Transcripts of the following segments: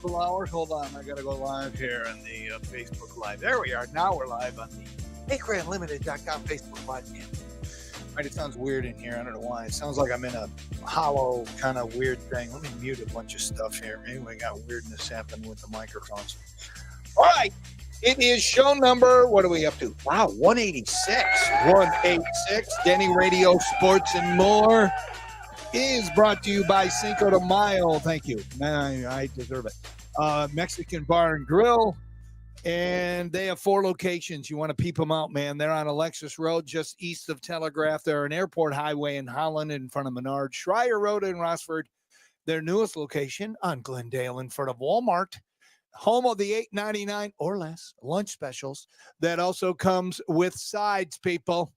Couple hours. Hold on, I gotta go live here on the Facebook Live. There we are. Now we're live on the acreunlimited.com Facebook Live. Right, it sounds weird in here. I don't know why. It sounds like I'm in a hollow kind of weird thing. Let me mute a bunch of stuff here. Maybe we got weirdness happening with the microphones. All right. It is show number, what are we up to? Wow, 186. 186. Denny Radio Sports and More is brought to you by Cinco de Mayo. Thank you. I deserve it. Mexican Bar and Grill. And they have 4 locations. You want to peep them out, man. They're on Alexis Road, just east of Telegraph. They're on Airport Highway in Holland in front of Menard. Schreier Road in Rossford. Their newest location on Glendale in front of Walmart. Home of the $8.99 or less lunch specials. That also comes with sides, people.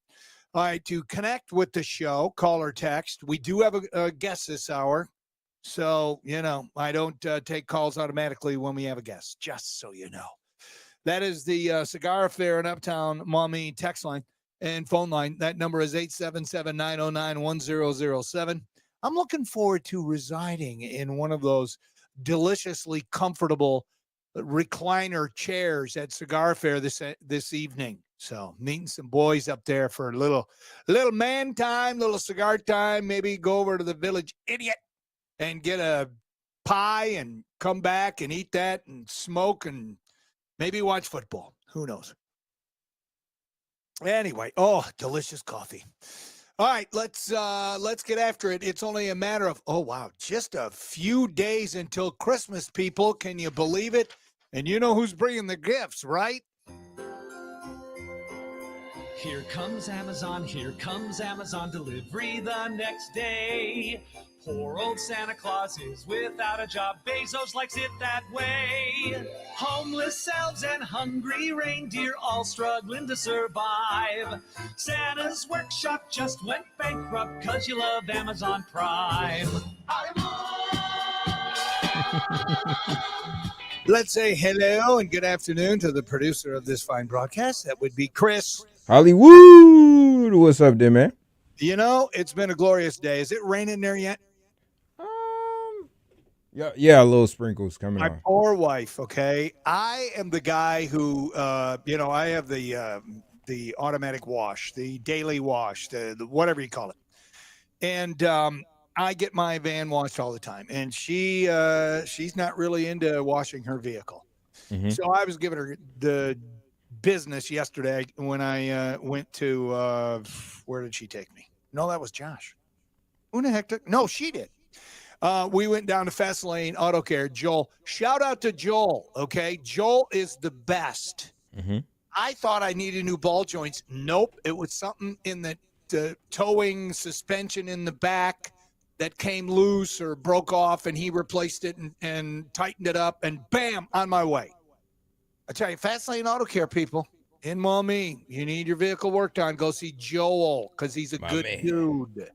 All right, to connect with the show, call or text. We do have a guest this hour. So, I don't take calls automatically when we have a guest, just so you know. That is the Cigar Affair in Uptown Maumee text line and phone line. That number is 877-909-1007. I'm looking forward to residing in one of those deliciously comfortable recliner chairs at Cigar Affair this evening. So meeting some boys up there for a little man time, little cigar time. Maybe go over to the Village Idiot and get a pie and come back and eat that and smoke and maybe watch football. Who knows? Anyway, delicious coffee. All right, let's get after it. It's only a matter of, just a few days until Christmas, people. Can you believe it? And you know who's bringing the gifts, right? Here comes Amazon delivery the next day. Poor old Santa Claus is without a job. Bezos likes it that way. Homeless elves and hungry reindeer all struggling to survive. Santa's workshop just went bankrupt 'cause you love Amazon Prime. Let's say hello and good afternoon to the producer of this fine broadcast. That would be Chris Hollywood. What's up there, man? It's been a glorious day. Is it raining there yet? Yeah, a little sprinkles coming My on. poor wife, okay? I am the guy who, I have the automatic wash, the daily wash, the whatever you call it. And I get my van washed all the time. And she's not really into washing her vehicle. Mm-hmm. So I was giving her the business yesterday when I went to, where did she take me? No, that was Josh. Who the heck took? No, she did. We went down to Fast Lane Auto Care. Joel, shout out to Joel, okay? Joel is the best. Mm-hmm. I thought I needed new ball joints. Nope. It was something in the towing suspension in the back that came loose or broke off, and he replaced it and tightened it up, and bam, on my way. I tell you, Fast Lane Auto Care, people, in Maumee, you need your vehicle worked on, go see Joel because he's a good dude.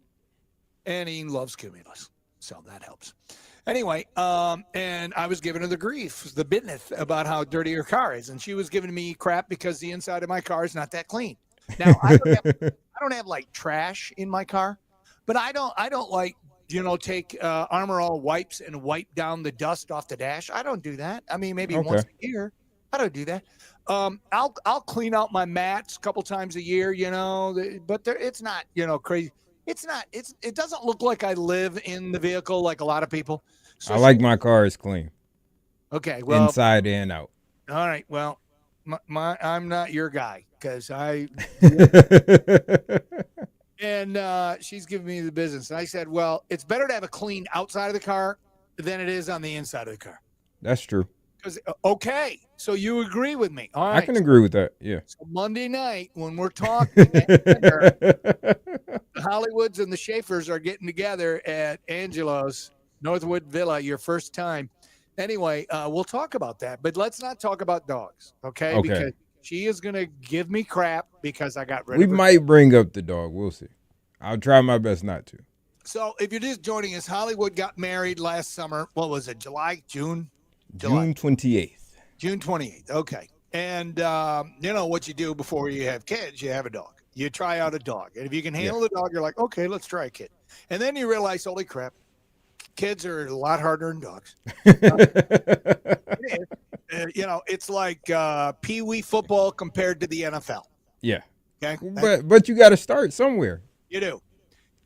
And he loves Cumulus. So that helps. Anyway, and I was giving her the grief, the business about how dirty her car is. And she was giving me crap because the inside of my car is not that clean. Now, I don't have like trash in my car, but I don't like, take Armor All wipes and wipe down the dust off the dash. I don't do that. I mean, maybe once a year. I don't do that. I'll clean out my mats a couple times a year, but it's not, crazy. It doesn't look like I live in the vehicle like a lot of people. So I like my cars clean. Okay, well, inside and out. All right, well, I'm not your guy because and she's giving me the business. And I said, well, it's better to have a clean outside of the car than it is on the inside of the car. That's true. Okay, so you agree with me. All right. I can agree with that, yeah. So Monday night, when we're talking, the Hollywoods and the Schaefers are getting together at Angelo's Northwood Villa, your first time. Anyway, we'll talk about that, but let's not talk about dogs, okay? Because she is going to give me crap because I got rid of her. We might bring up the dog. We'll see. I'll try my best not to. So if you're just joining us, Hollywood got married last summer. What was it, June 28th. June 28th. Okay. And you know what you do before you have kids, you have a dog. You try out a dog. And if you can handle the dog, you're like, okay, let's try a kid. And then you realize, holy crap, kids are a lot harder than dogs. It is. It's like Pee Wee football compared to the NFL. Yeah. Okay. But you got to start somewhere. You do.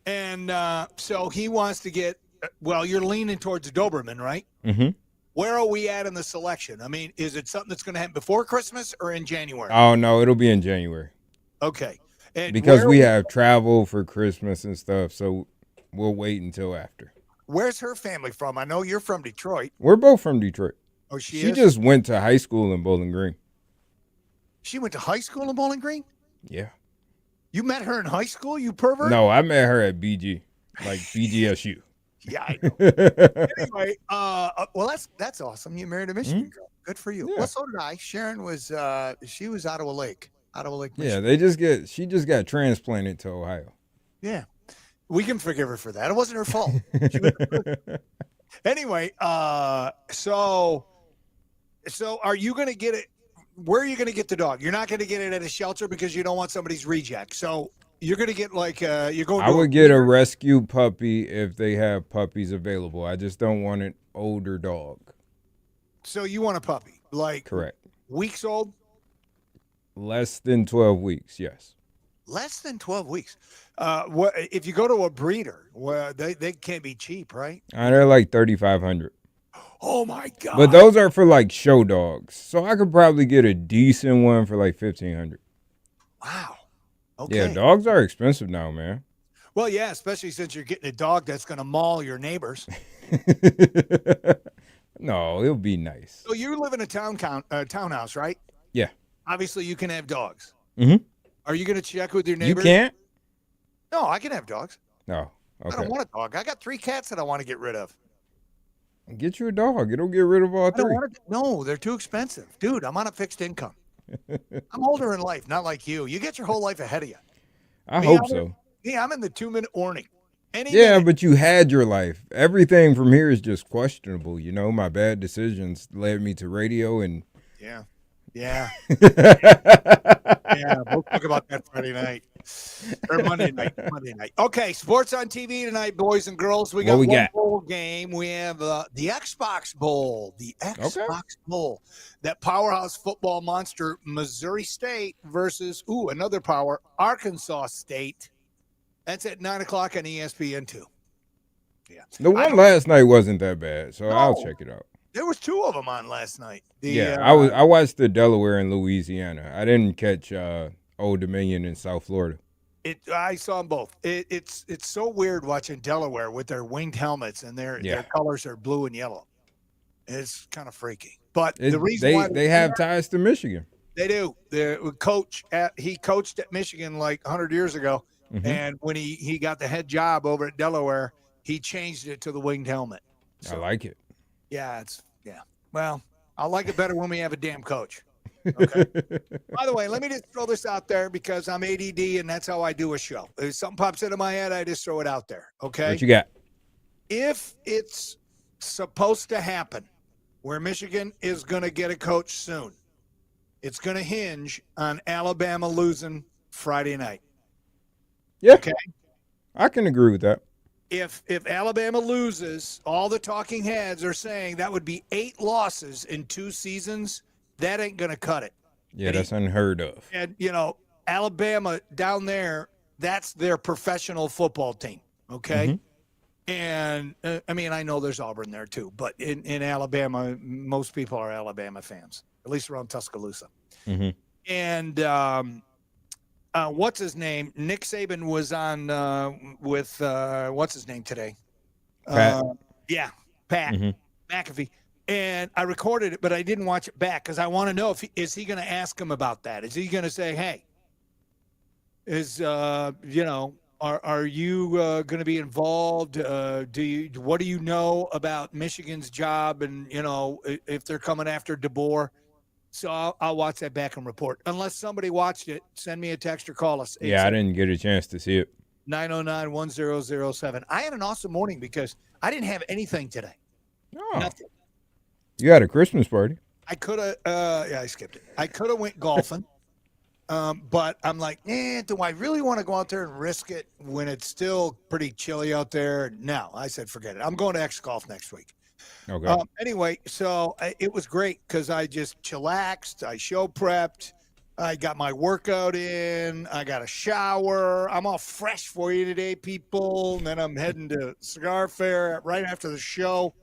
And so he wants to get. Well, you're leaning towards Doberman, right? Mm-hmm. Where are we at in the selection? I mean, is it something that's going to happen before Christmas or in January? Oh no, it'll be in January. Okay. And because we have travel for Christmas and stuff, so we'll wait until after. Where's her family from? I know you're from Detroit. We're both from Detroit. Oh, she just went to high school in Bowling Green. She went to high school in Bowling Green? Yeah. You met her in high school, you pervert? No, I met her at BG, like BGSU. Yeah, I know. Anyway, well, that's awesome. You married a Michigan girl. Good for you. Yeah. Well, so did I. Sharon was, she was Ottawa Lake, Michigan. Yeah, she just got transplanted to Ohio. Yeah. We can forgive her for that. It wasn't her fault. Anyway, so are you going to get it? Where are you going to get the dog? You're not going to get it at a shelter because you don't want somebody's reject. So you're going to get you're going. I would get a rescue puppy if they have puppies available. I just don't want an older dog. So you want a puppy, correct? Weeks old? Less than 12 weeks, yes. Less than 12 weeks. What if you go to a breeder? Well, they can't be cheap, right? They're like $3,500. Oh my God! But those are for show dogs, so I could probably get a decent one for $1,500. Wow. Okay. Yeah, dogs are expensive now, man. Well, yeah, especially since you're getting a dog that's going to maul your neighbors. No, it'll be nice. So you live in a townhouse, right? Yeah. Obviously, you can have dogs. Mm-hmm. Are you going to check with your neighbors? You can't? No, I can have dogs. No. Okay. I don't want a dog. I got 3 cats that I want to get rid of. Get you a dog. It'll get rid of all 3. No, they're too expensive. Dude, I'm on a fixed income. I'm older in life, not like you. You get your whole life ahead of you. I hope so. Yeah, I'm in the 2-minute warning. But you had your life. Everything from here is just questionable. My bad decisions led me to radio and. Yeah. Yeah. We'll talk about that Friday night. Or Monday night. Okay, sports on TV tonight, boys and girls. We got one bowl game. We have the Xbox Bowl. The Xbox Bowl. That powerhouse football monster, Missouri State versus, another power, Arkansas State. That's at 9 o'clock on ESPN2. Yeah. The one last night wasn't that bad, so I'll check it out. There was 2 of them on last night. I watched the Delaware and Louisiana. I didn't catch Old Dominion in South Florida. I saw them both. It's so weird watching Delaware with their winged helmets and their colors are blue and yellow. It's kind of freaky. But the reason why they have ties to Michigan. They do. The coach he coached at Michigan 100 years ago, and when he got the head job over at Delaware, he changed it to the winged helmet. So, I like it. Yeah, Well, I like it better when we have a damn coach. Okay. By the way, let me just throw this out there because I'm ADD and that's how I do a show. If something pops into my head, I just throw it out there. Okay. What you got? If it's supposed to happen where Michigan is going to get a coach soon, it's going to hinge on Alabama losing Friday night. Yeah. Okay. I can agree with that. If Alabama loses, all the talking heads are saying that would be 8 losses in 2 seasons. That ain't going to cut it. Yeah, that's unheard of. And, Alabama down there, that's their professional football team, okay? And, I know there's Auburn there too, but in Alabama, most people are Alabama fans, at least around Tuscaloosa. And what's his name? Nick Saban was on with what's his name today? Pat. Pat McAfee. And I recorded it, but I didn't watch it back because I want to know is he going to ask him about that? Is he going to say, "Hey, are you going to be involved? What do you know about Michigan's job? And if they're coming after DeBoer?" So I'll watch that back and report. Unless somebody watched it, send me a text or call us. Yeah, I didn't get a chance to see it. 909-1007. I had an awesome morning because I didn't have anything today. Oh. Nothing. You had a Christmas party. I could have, I skipped it. I could have went golfing. But I'm like, do I really want to go out there and risk it when it's still pretty chilly out there? No, I said, forget it. I'm going to X Golf next week. Okay. Anyway, so it was great because I just chillaxed. I show prepped. I got my workout in. I got a shower. I'm all fresh for you today, people. And then I'm heading to Cigar Affair right after the show.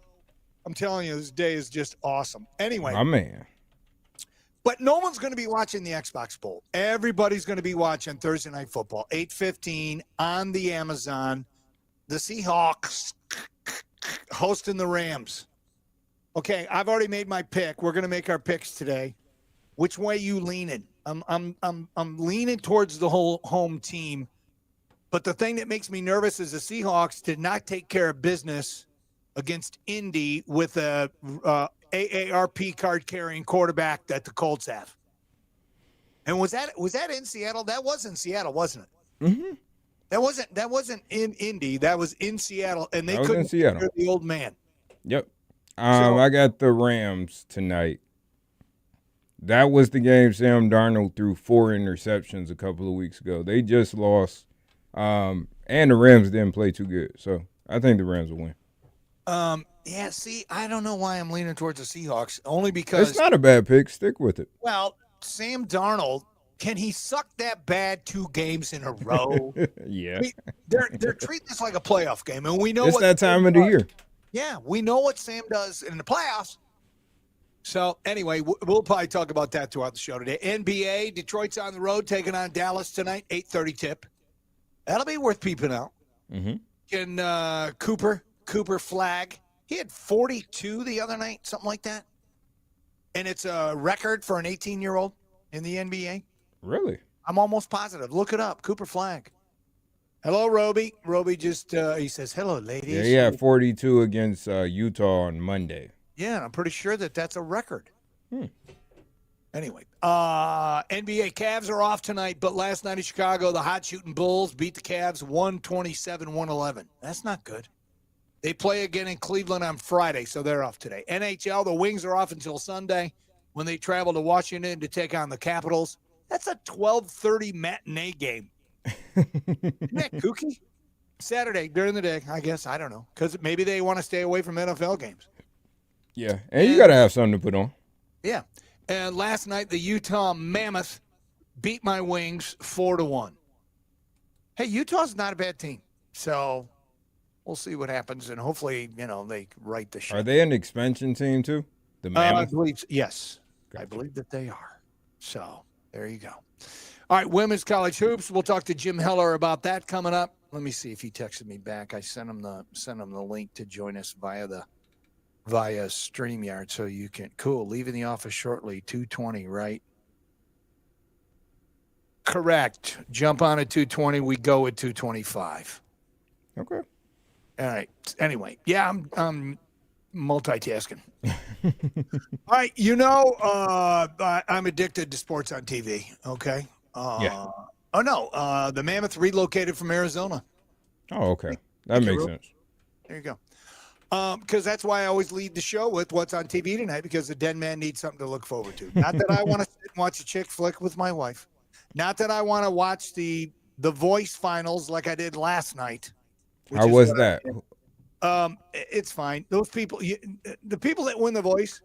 I'm telling you, this day is just awesome. Anyway. My man. But no one's going to be watching the Xbox Bowl. Everybody's going to be watching Thursday Night Football, 8:15 on the Amazon. The Seahawks hosting the Rams. Okay, I've already made my pick. We're going to make our picks today. Which way you leaning? I'm leaning towards the whole home team. But the thing that makes me nervous is the Seahawks did not take care of business against Indy with a AARP card carrying quarterback that the Colts have. And was that in Seattle? That was in Seattle, wasn't it? Mm-hmm. That wasn't in Indy. That was in Seattle, and they That was couldn't in Seattle. hear the old man. Yep. I got the Rams tonight. That was the game Sam Darnold threw 4 interceptions a couple of weeks ago. They just lost, and the Rams didn't play too good. So I think the Rams will win. Yeah, see, I don't know why I'm leaning towards the Seahawks, only because It's not a bad pick. Stick with it. well, Sam Darnold, can he suck that bad 2 games in a row? Yeah. I mean, they're treating this like a playoff game, and we know It's what that time of the year. Yeah, we know what Sam does in the playoffs. So anyway, we'll probably talk about that throughout the show today. NBA, Detroit's on the road taking on Dallas tonight, 8:30 tip. That'll be worth peeping out. Mm-hmm. Can Cooper Flag? He had 42 the other night, something like that. And it's a record for an 18-year-old in the NBA. Really? I'm almost positive. Look it up, Cooper Flag. Hello, Roby. Roby just, he says, hello, ladies. Yeah, he had 42 against Utah on Monday. Yeah, I'm pretty sure that's a record. Anyway, NBA Cavs are off tonight, but last night in Chicago, the hot shooting Bulls beat the Cavs 127-111. That's not good. They play again in Cleveland on Friday, so they're off today. NHL, the Wings are off until Sunday when they travel to Washington to take on the Capitals. That's a 12:30 matinee game. Isn't that kooky? Saturday during the day, I guess. I don't know. Because maybe they want to stay away from NFL games. Yeah, and you got to have something to put on. Yeah. And last night, the Utah Mammoth beat my Wings 4-1. Hey, Utah's not a bad team. So we'll see what happens. And hopefully, they right the ship. Are they an expansion team too? The Mammoth? I believe, yes. Gotcha. I believe that they are. So there you go. All right, women's college hoops. We'll talk to Jim Heller about that coming up. Let me see if he texted me back. I sent him the link to join us via StreamYard, so you can. Cool. Leaving the office shortly. 2:20, right? Correct. Jump on at 2:20. We go at 2:25. Okay. All right. Anyway, yeah, I'm multitasking. All right, I'm addicted to sports on TV. Okay. Yeah. Oh no, the Mammoth relocated from Arizona. Oh, okay. That makes sense. There you go. Because that's why I always lead the show with what's on TV tonight, because the Den Man needs something to look forward to. Not that I want to sit and watch a chick flick with my wife. Not that I want to watch the Voice finals like I did last night. How was that? It's fine. Those people, the people that win the Voice,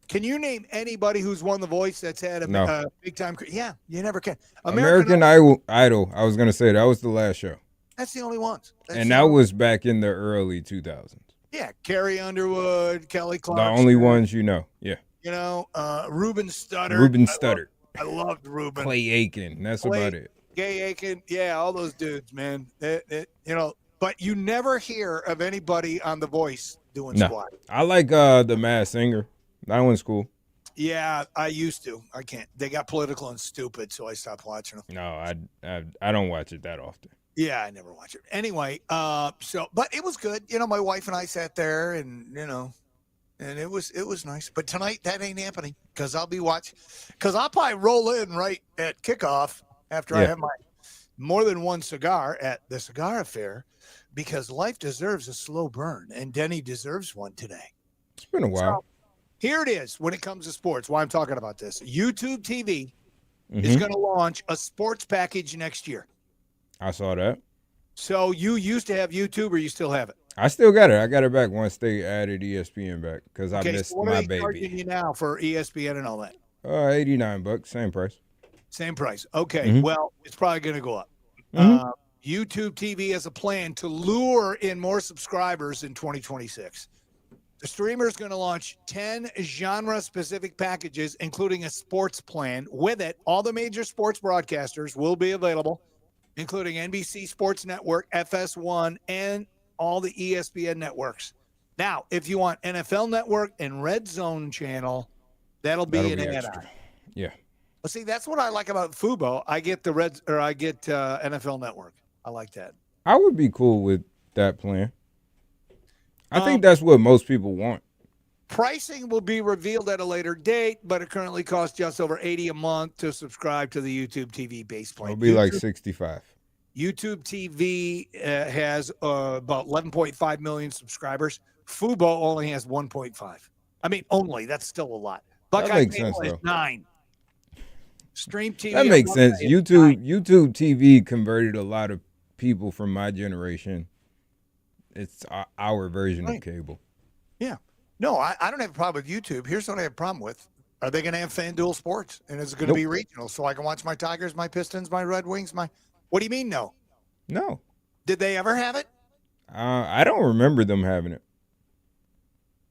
can you name anybody who's won the Voice that's had a big time? Yeah, you never can. American Idol. I was going to say that was the last show. That's the only ones. And that was back in the early 2000s. Yeah, Carrie Underwood, Kelly Clarkson. The only ones you know. Yeah. Ruben Studdard. Ruben Studdard. I loved Ruben. Clay Aiken. That's about it. Gay Aiken. Yeah, all those dudes, man. But you never hear of anybody on The Voice doing squat. I like The Masked Singer. That one's cool. Yeah, I used to. I can't. They got political and stupid, so I stopped watching them. No, I don't watch it that often. Yeah, I never watch it. Anyway, but it was good. My wife and I sat there and, and it was nice. But tonight that ain't happening because I'll be watching. Because I'll probably roll in right at kickoff after I have my more than one cigar at the Cigar Affair, because life deserves a slow burn, and Denny deserves one today. It's been a while. So, here it is when it comes to sports, why I'm talking about this. YouTube TV, is going to launch a sports package next year. I saw that. So you used to have YouTube, or you still have it? I still got it. I got it back once they added ESPN back because I missed so what my are they baby. charging you now for ESPN and all that? $89, same price. Same price. Okay, well, it's probably going to go up. YouTube TV has a plan to lure in more subscribers in 2026. The streamer is going to launch 10 genre-specific packages, including a sports plan. With it, all the major sports broadcasters will be available, including NBC Sports Network, FS1, and all the ESPN networks. Now, if you want NFL Network and Red Zone channel, that'll be an add-on. Yeah. Well, see, that's what I like about Fubo. I get NFL Network. I like that. I would be cool with that plan. I think that's what most people want. Pricing will be revealed at a later date, but it currently costs just over $80 a month to subscribe to the YouTube TV base plan. It'll be like $65. YouTube TV has about 11.5 million subscribers. Fubo only has 1.5. I mean, only. That's still a lot. That makes sense, though. 9. Stream TV. That makes sense. YouTube TV converted a lot of people from my generation. It's our version of cable. Yeah. No, I don't have a problem with YouTube. Here's what I have a problem with. Are they going to have FanDuel Sports? And is it going to be regional so I can watch my Tigers, my Pistons, my Red Wings, my... What do you mean no? No. Did they ever have it? I don't remember them having it.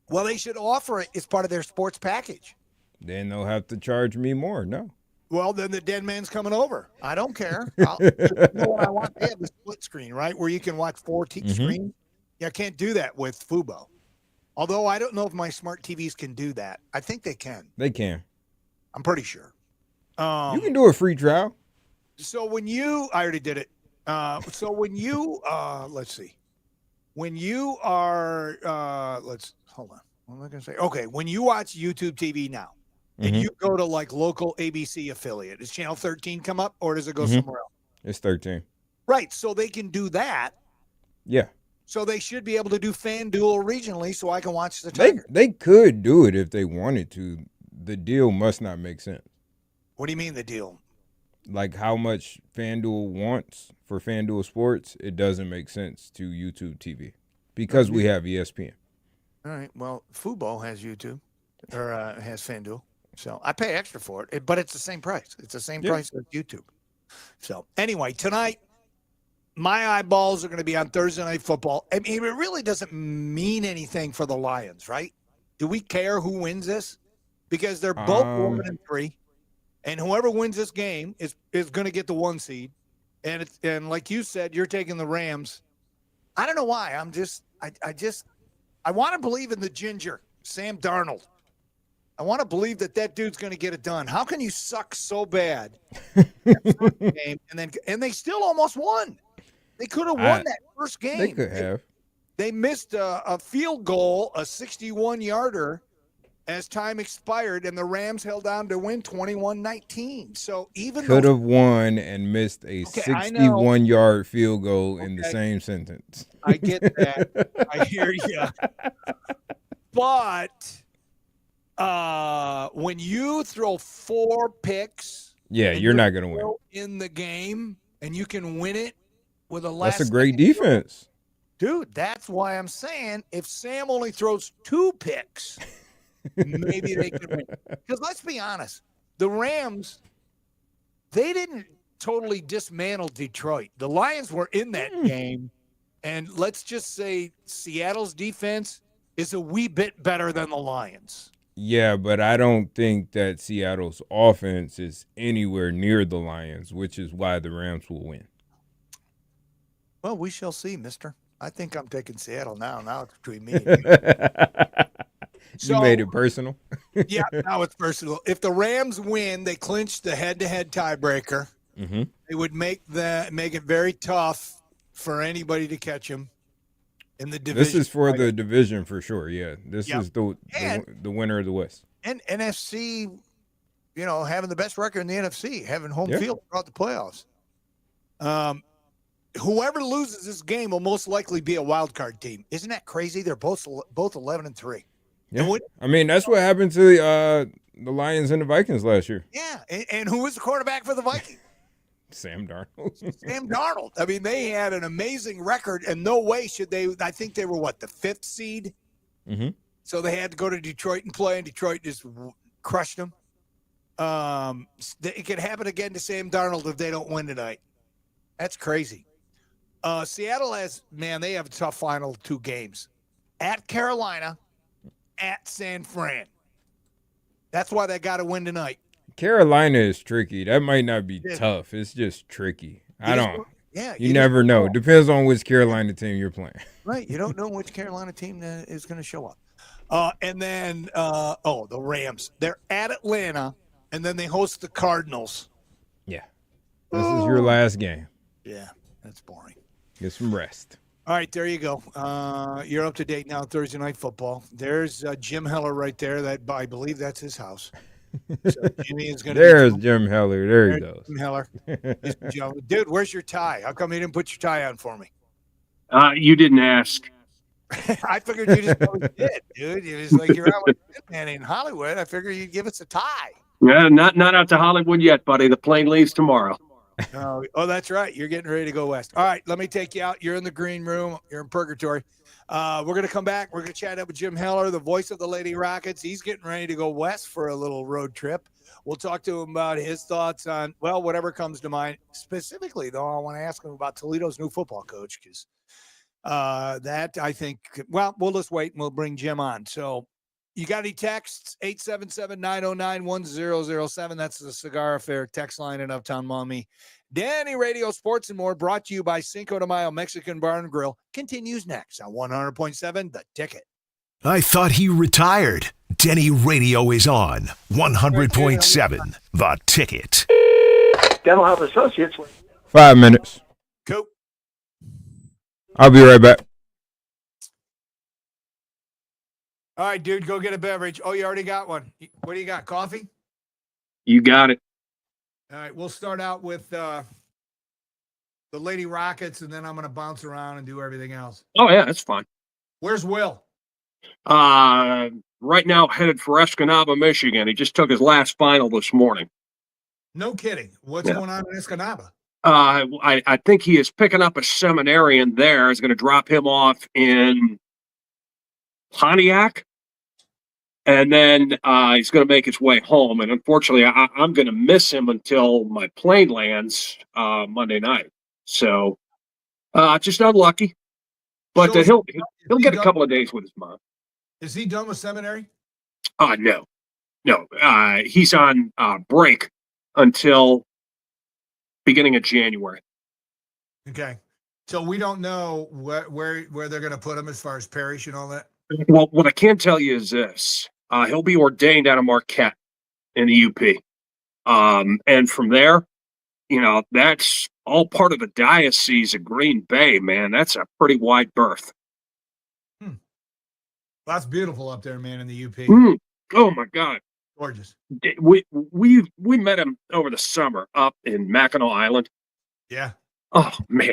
Well, they should offer it as part of their sports package. Then they'll have to charge me more. No. Well, then the dead man's coming over. I don't care. You know what I want? They have the split screen, right, where you can watch 4 screens. Yeah, I can't do that with Fubo. Although I don't know if my smart TVs can do that. I think they can. They can. I'm pretty sure. You can do a free trial. So when I already did it. So when you, let's see. When you are, hold on. What am I going to say? Okay, when you watch YouTube TV now, and you go to like local ABC affiliate, does channel 13 come up, or does it go somewhere else? It's 13. Right, so they can do that. Yeah. So they should be able to do FanDuel regionally so I can watch the Tigers. They could do it if they wanted to. The deal must not make sense. What do you mean the deal? Like how much FanDuel wants for FanDuel Sports, it doesn't make sense to YouTube TV because we have ESPN. All right, well, Fubo has YouTube or has FanDuel. So I pay extra for it, but it's the same price. It's the same price as YouTube. So anyway, tonight, my eyeballs are going to be on Thursday Night Football. I mean, it really doesn't mean anything for the Lions, right? Do we care who wins this? Because they're both 1-3, and whoever wins this game is going to get the 1 seed. And like you said, you're taking the Rams. I don't know why. I want to believe in the ginger, Sam Darnold. I want to believe that dude's going to get it done. How can you suck so bad that first game and they still almost won? They could have won that first game. They could have. They missed a field goal, a 61-yarder, as time expired, and the Rams held on to win 21-19. So even could have won and missed a 61-yard field goal in the same sentence. I get that. I hear you. But when you throw 4 picks, you're not going to win in the game, and you can win it with a last. That's a great defense, dude. That's why I'm saying if Sam only throws 2 picks, maybe they could win. Because let's be honest, the Rams, they didn't totally dismantle Detroit. The Lions were in that game, and let's just say Seattle's defense is a wee bit better than the Lions. Yeah, but I don't think that Seattle's offense is anywhere near the Lions, which is why the Rams will win. Well, we shall see, mister. I think I'm taking Seattle now. Now it's between me and you. You made it personal? Yeah, now it's personal. If the Rams win, they clinch the head-to-head tiebreaker. They would make it very tough for anybody to catch them in the division. This is for the division for sure, yeah. This is the winner of the West. And NFC, having the best record in the NFC, having home field throughout the playoffs. Whoever loses this game will most likely be a wild card team. Isn't that crazy? They're both 11-3. Yeah. I mean, that's what happened to the Lions and the Vikings last year. Yeah, and who was the quarterback for the Vikings? Sam Darnold. Sam Darnold. I mean, they had an amazing record, and no way should they. I think they were the 5th seed. Mm-hmm. So they had to go to Detroit and play, and Detroit just crushed them. It could happen again to Sam Darnold if they don't win tonight. That's crazy. Seattle they have a tough final 2 games. At Carolina, at San Fran. That's why they got to win tonight. Carolina is tricky. That might not be tough. It's just tricky. You never know. Depends on which Carolina team you're playing. Right. You don't know which Carolina team is going to show up. And then, the Rams. They're at Atlanta, and then they host the Cardinals. Yeah. This is your last game. Yeah, that's boring. Get some rest. All right, there you go. You're up to date now, Thursday Night Football. There's Jim Heller right there. I believe that's his house. So Jimmy is going to There's Jim Heller. There he goes. Jim Heller. Dude, where's your tie? How come you didn't put your tie on for me? You didn't ask. I figured you just probably did, dude. It was like you're out with man in Hollywood. I figured you'd give us a tie. Yeah, not out to Hollywood yet, buddy. The plane leaves tomorrow. Oh, that's right. You're getting ready to go west. All right, let me take you out. You're in the green room. You're in purgatory. We're going to come back. We're going to chat up with Jim Heller, the voice of the Lady Rockets. He's getting ready to go west for a little road trip. We'll talk to him about his thoughts on, whatever comes to mind. Specifically, though, I want to ask him about Toledo's new football coach because that, I think, we'll just wait and we'll bring Jim on. So you got any texts? 877-909-1007. That's the Cigar Affair text line in Uptown Maumee. DennyRadio Sports and More, brought to you by Cinco de Mayo Mexican Bar and Grill, continues next on 100.7 The Ticket. I thought he retired. DennyRadio is on 100.7 The Ticket. Dental Health Associates. 5 minutes. Cool. I'll be right back. All right, dude, go get a beverage. Oh, you already got one. What do you got, coffee? You got it. All right, we'll start out with the Lady Rockets, and then I'm going to bounce around and do everything else. Oh, yeah, that's fine. Where's Will? Right now headed for Escanaba, Michigan. He just took his last final this morning. No kidding. What's going on in Escanaba? I think he is picking up a seminarian there. Is going to drop him off in Pontiac. And then he's going to make his way home. And unfortunately, I'm going to miss him until my plane lands Monday night. So just unlucky. But he'll get a couple of days with his mom. Is he done with seminary? No. He's on break until beginning of January. Okay. So we don't know where they're going to put him as far as parish and all that? Well, what I can tell you is this. He'll be ordained out of Marquette in the UP. And from there, that's all part of the Diocese of Green Bay, man. That's a pretty wide berth. Well, that's beautiful up there, man, in the UP. Oh, my God. Gorgeous. We met him over the summer up in Mackinac Island. Yeah. Oh, man.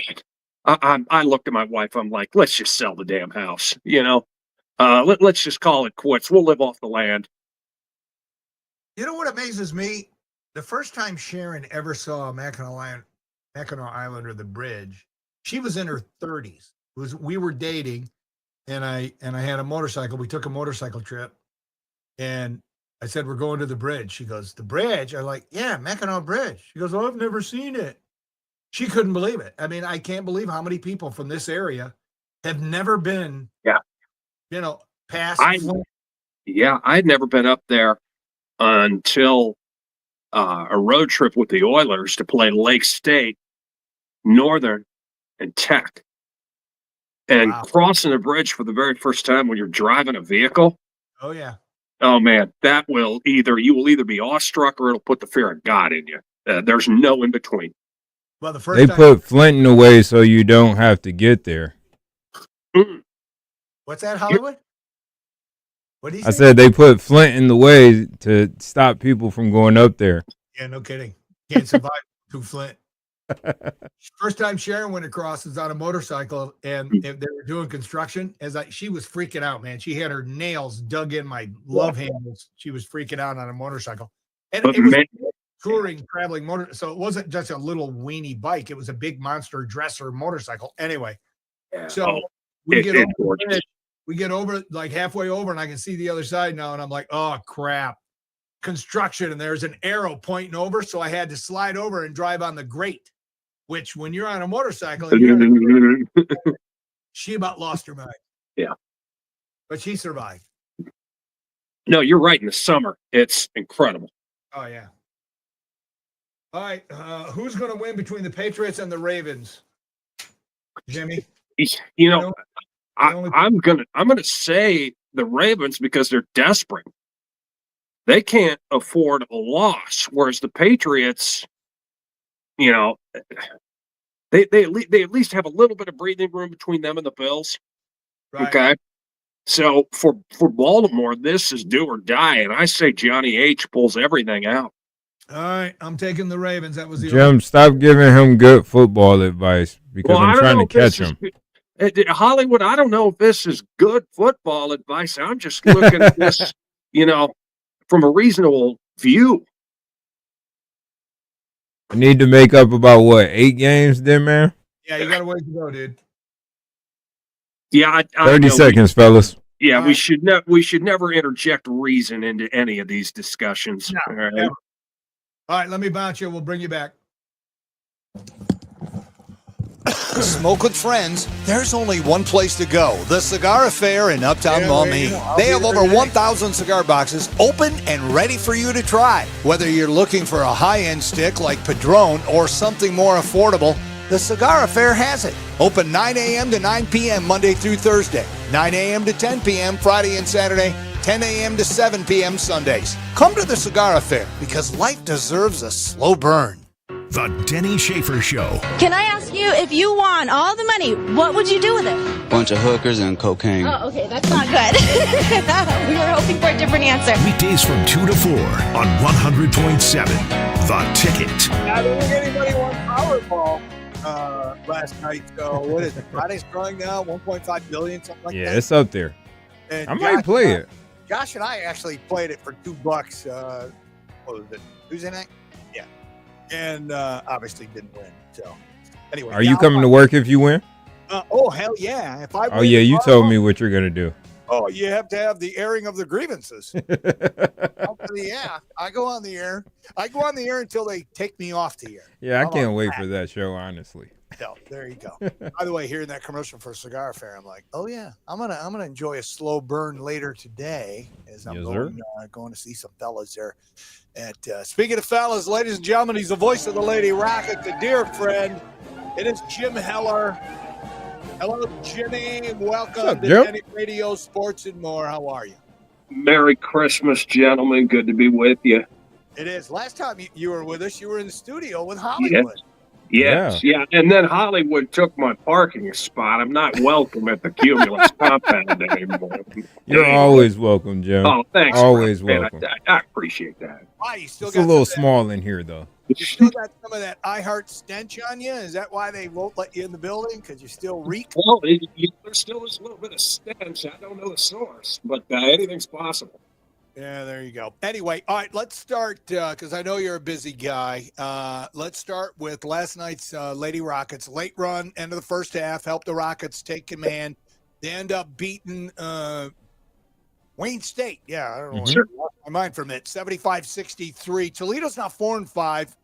I looked at my wife. I'm like, let's just sell the damn house, Let's just call it quits. We'll live off the land. You know what amazes me? The first time Sharon ever saw Mackinac Island or the bridge, she was in her 30s. We were dating, and I had a motorcycle. We took a motorcycle trip, and I said, we're going to the bridge. She goes, the bridge? I'm like, yeah, Mackinac Bridge. She goes, oh, I've never seen it. She couldn't believe it. I mean, I can't believe how many people from this area have never been past. I'd never been up there until a road trip with the Oilers to play Lake State, Northern, and Tech. And crossing the bridge for the very first time when you're driving a vehicle. Oh, yeah. Oh, man, you will either be awestruck or it'll put the fear of God in you. There's no in between. Well, they put Flint in the way so you don't have to get there. What's that, Hollywood? What did you say? I said they put Flint in the way to stop people from going up there. Yeah, no kidding. Can't survive through Flint. First time Sharon went across was on a motorcycle, and they were doing construction. She was freaking out, man. She had her nails dug in my love handles. She was freaking out on a motorcycle, and it was touring, traveling motor. So it wasn't just a little weenie bike; it was a big monster dresser motorcycle. Anyway, so we get over like halfway over, and I can see the other side now, and I'm like, oh crap. Construction, and there's an arrow pointing over, so I had to slide over and drive on the grate, which when you're on a motorcycle, she about lost her mind. Yeah. But she survived. No, you're right. In the summer, it's incredible. Oh, yeah. All right. Who's going to win between the Patriots and the Ravens? Jimmy? I'm gonna say the Ravens because they're desperate. They can't afford a loss, whereas the Patriots, they at least have a little bit of breathing room between them and the Bills. Right. Okay, so for Baltimore, this is do or die, and I say Johnny H pulls everything out. All right, I'm taking the Ravens. That was the Jim. Stop giving him good football advice because I'm trying to catch him. Hollywood, I don't know if this is good football advice. I'm just looking at this, from a reasonable view. I need to make up about 8 games then, man? Yeah, you got a ways to go, dude. Yeah, 30 seconds, fellas. Yeah, we should never interject reason into any of these discussions. No, all right? Never. All right, let me bounce you. We'll bring you back. Smoke with friends, there's only one place to go. The Cigar Affair in Uptown Maumee. They have over 1,000 cigar boxes open and ready for you to try. Whether you're looking for a high-end stick like Padron or something more affordable, the Cigar Affair has it. Open 9 a.m. to 9 p.m. Monday through Thursday, 9 a.m. to 10 p.m. Friday and Saturday, 10 a.m. to 7 p.m. Sundays. Come to the Cigar Affair because life deserves a slow burn. The Denny Schaefer Show. Can I ask you, if you won all the money, what would you do with it? Bunch of hookers and cocaine. Oh, okay, that's not good. We were hoping for a different answer. Weekdays from 2 to 4 on 100.7. The Ticket. I don't think anybody won Powerball last night. So what is it? Friday's growing now, 1.5 billion, something like that. Yeah, it's up there. And I might play it. Josh and I actually played it for $2. What was it? Tuesday night? Yeah. And obviously didn't win. So anyway. Are you coming to work if you win? Oh, hell yeah. If I Oh, yeah, you told me what you're going to do. Oh, you have to have the airing of the grievances. Yeah, I go on the air. I go on the air until they take me off the air. Yeah, I can't wait for that show, honestly. So there you go. By the way, hearing that commercial for Cigar Affair, I'm like, oh yeah, I'm gonna enjoy a slow burn later today as I'm going to see some fellas there. Speaking of fellas, ladies and gentlemen, he's the voice of the Lady Rocket, the dear friend. It is Jim Heller. Hello, Jimmy. Welcome to DennyRadio Sports and More. How are you? Merry Christmas, gentlemen. Good to be with you. It is. Last time you were with us, you were in the studio with Hollywood. Yes. Yeah. And then Hollywood took my parking spot. I'm not welcome at the Cumulus compound anymore. You're always welcome, Jim. Oh, thanks. Always welcome. I appreciate that. Why? You still it's a little small in here, though. You still got some of that I Heart stench on you? Is that why they won't let you in the building? Because you still reek? Well, there still is a little bit of stench. I don't know the source, but anything's possible. Yeah, there you go. Anyway, all right, let's start because I know you're a busy guy. Let's start with last night's Lady Rockets. Late run, end of the first half, helped the Rockets take command. They end up beating Wayne State. Yeah, I don't know. Sure. My mind for a minute. 75-63. Toledo's now 4-5.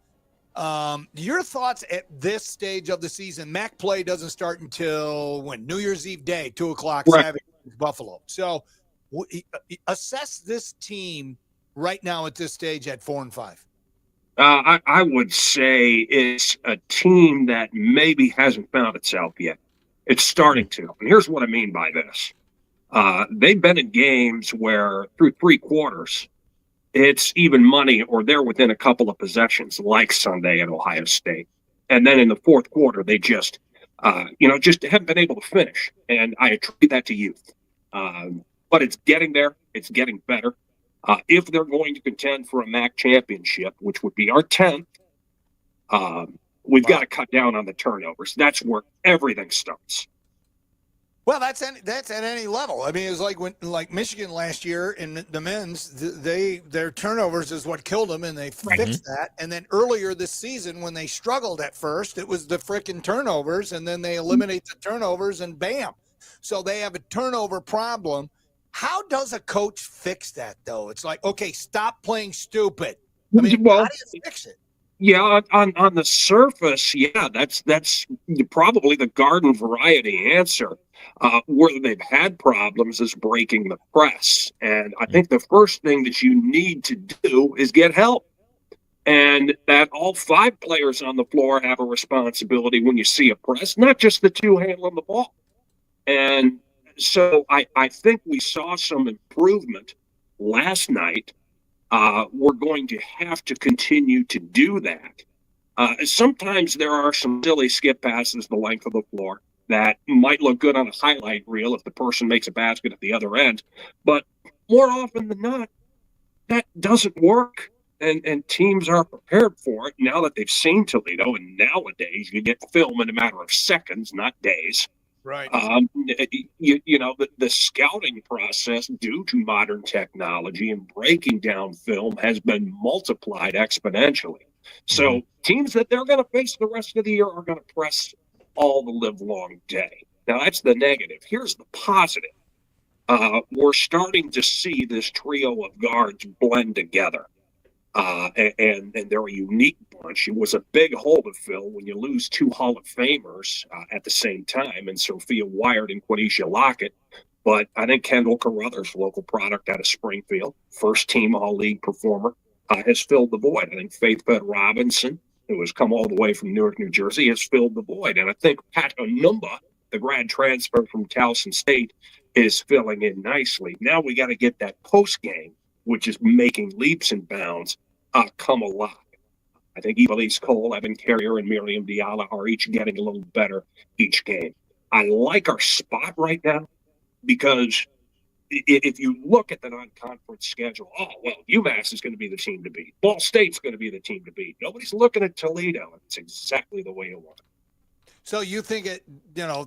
Your thoughts at this stage of the season? MAC play doesn't start until when? New Year's Eve day, 2:00, right. Saturday, Buffalo. So assess this team right now at this stage at 4-5. I would say it's a team that maybe hasn't found itself yet. It's starting to. And here's what I mean by this. They've been in games where through 3 quarters, it's even money or they're within a couple of possessions, like Sunday at Ohio State. And then in the fourth quarter, they just haven't been able to finish. And I attribute that to youth. But it's getting there. It's getting better. If they're going to contend for a MAC championship, which would be our 10th, We've got to cut down on the turnovers. That's where everything starts. Well, that's at any level. I mean, it's like Michigan last year in the men's, their turnovers is what killed them, and they fixed that. And then earlier this season, when they struggled at first, it was the frickin' turnovers, and then they eliminate the turnovers, and bam. So they have a turnover problem. How does a coach fix that, though? It's like, okay, stop playing stupid. I mean, how do you fix it? Yeah, on the surface, yeah, that's probably the garden variety answer. Where they've had problems is breaking the press. And I think the first thing that you need to do is get help. And that all 5 players on the floor have a responsibility when you see a press, not just the 2 handling the ball. And so I think we saw some improvement last night. We're going to have to continue to do that. Sometimes there are some silly skip passes the length of the floor that might look good on a highlight reel if the person makes a basket at the other end. But more often than not, that doesn't work. And teams are prepared for it now that they've seen Toledo. And nowadays, you get film in a matter of seconds, not days. Right. The scouting process due to modern technology and breaking down film has been multiplied exponentially. So teams that they're going to face the rest of the year are going to press all the live long day. Now, that's the negative. Here's the positive. We're starting to see this trio of guards blend together. And they're a unique bunch. It was a big hole to fill when you lose 2 Hall of Famers at the same time, and Sophia Wired and Quenisha Lockett. But I think Kendall Carruthers, local product out of Springfield, first team All-League performer, has filled the void. I think Faith Bed Robinson, who has come all the way from Newark, New Jersey, has filled the void. And I think Pat Onumba, the grad transfer from Towson State, is filling in nicely. Now we got to get that post game, which is making leaps and bounds, come alive. I think Evelise Cole, Evan Carrier, and Miriam Diallo are each getting a little better each game. I like our spot right now because if you look at the non-conference schedule, UMass is going to be the team to beat. Ball State's going to be the team to beat. Nobody's looking at Toledo. It's exactly the way you want it. So you think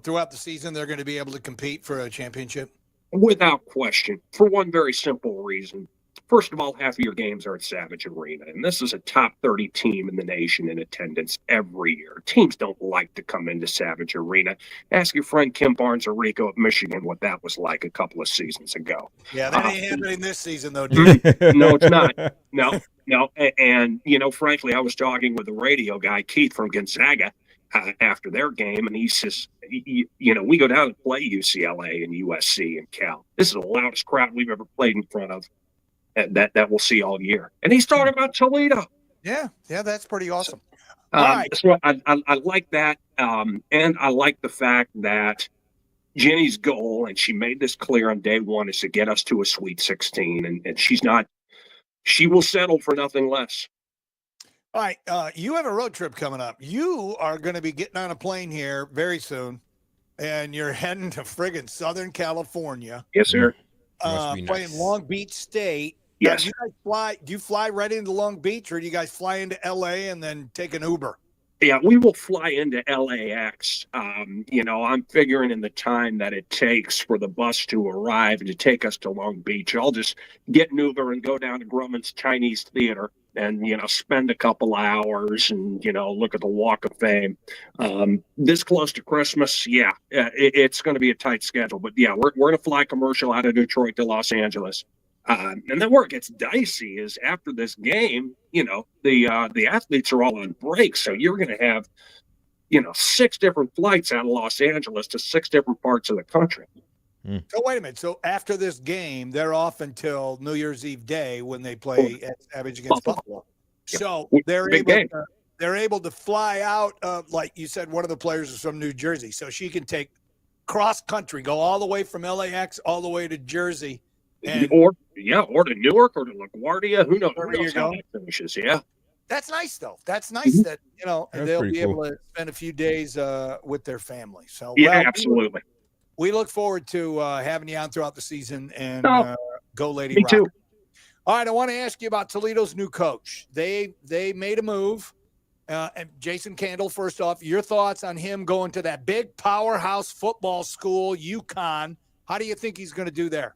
throughout the season they're going to be able to compete for a championship? Without question, for one very simple reason. First of all, half of your games are at Savage Arena, and this is a top 30 team in the nation in attendance every year. Teams don't like to come into Savage Arena. Ask your friend Kim Barnes-Arico of Michigan what that was like a couple of seasons ago. Yeah, that ain't happening this season, though, dude. No, it's not. No. And, frankly, I was talking with the radio guy, Keith from Gonzaga, after their game, and he says, we go down and play UCLA and USC and Cal. This is the loudest crowd we've ever played in front of. And that we'll see all year. And he's talking about Toledo. Yeah, that's pretty awesome. So I like that. And I like the fact that Jenny's goal, and she made this clear on day one, is to get us to a Sweet 16. And she will settle for nothing less. All right. You have a road trip coming up. You are going to be getting on a plane here very soon, and you're heading to friggin' Southern California. Yes, sir. Playing Long Beach State. Yes. Do you fly right into Long Beach, or do you guys fly into LA and then take an Uber? Yeah, we will fly into LAX. I'm figuring in the time that it takes for the bus to arrive and to take us to Long Beach, I'll just get an Uber and go down to Grumman's Chinese Theater and, spend a couple hours and, look at the Walk of Fame. This close to Christmas, it's going to be a tight schedule. But, we're going to fly commercial out of Detroit to Los Angeles. And then where it gets dicey is after this game, the athletes are all on break. So you're going to have, 6 different flights out of Los Angeles to 6 different parts of the country. So wait a minute. So after this game, they're off until New Year's Eve Day when they play at Savage against Buffalo. So they're able to fly out. Like you said, one of the players is from New Jersey. So she can take cross country, go all the way from LAX all the way to Jersey. Or to Newark or to LaGuardia. Who knows how that finishes? Yeah. That's nice, though. That's nice that, they'll be able to spend a few days with their family. So, absolutely. We look forward to having you on throughout the season, and go Lady Me Rock. too. All right, I want to ask you about Toledo's new coach. They made a move, And Jason Candle, first off, your thoughts on him going to that big powerhouse football school, UConn. How do you think he's going to do there?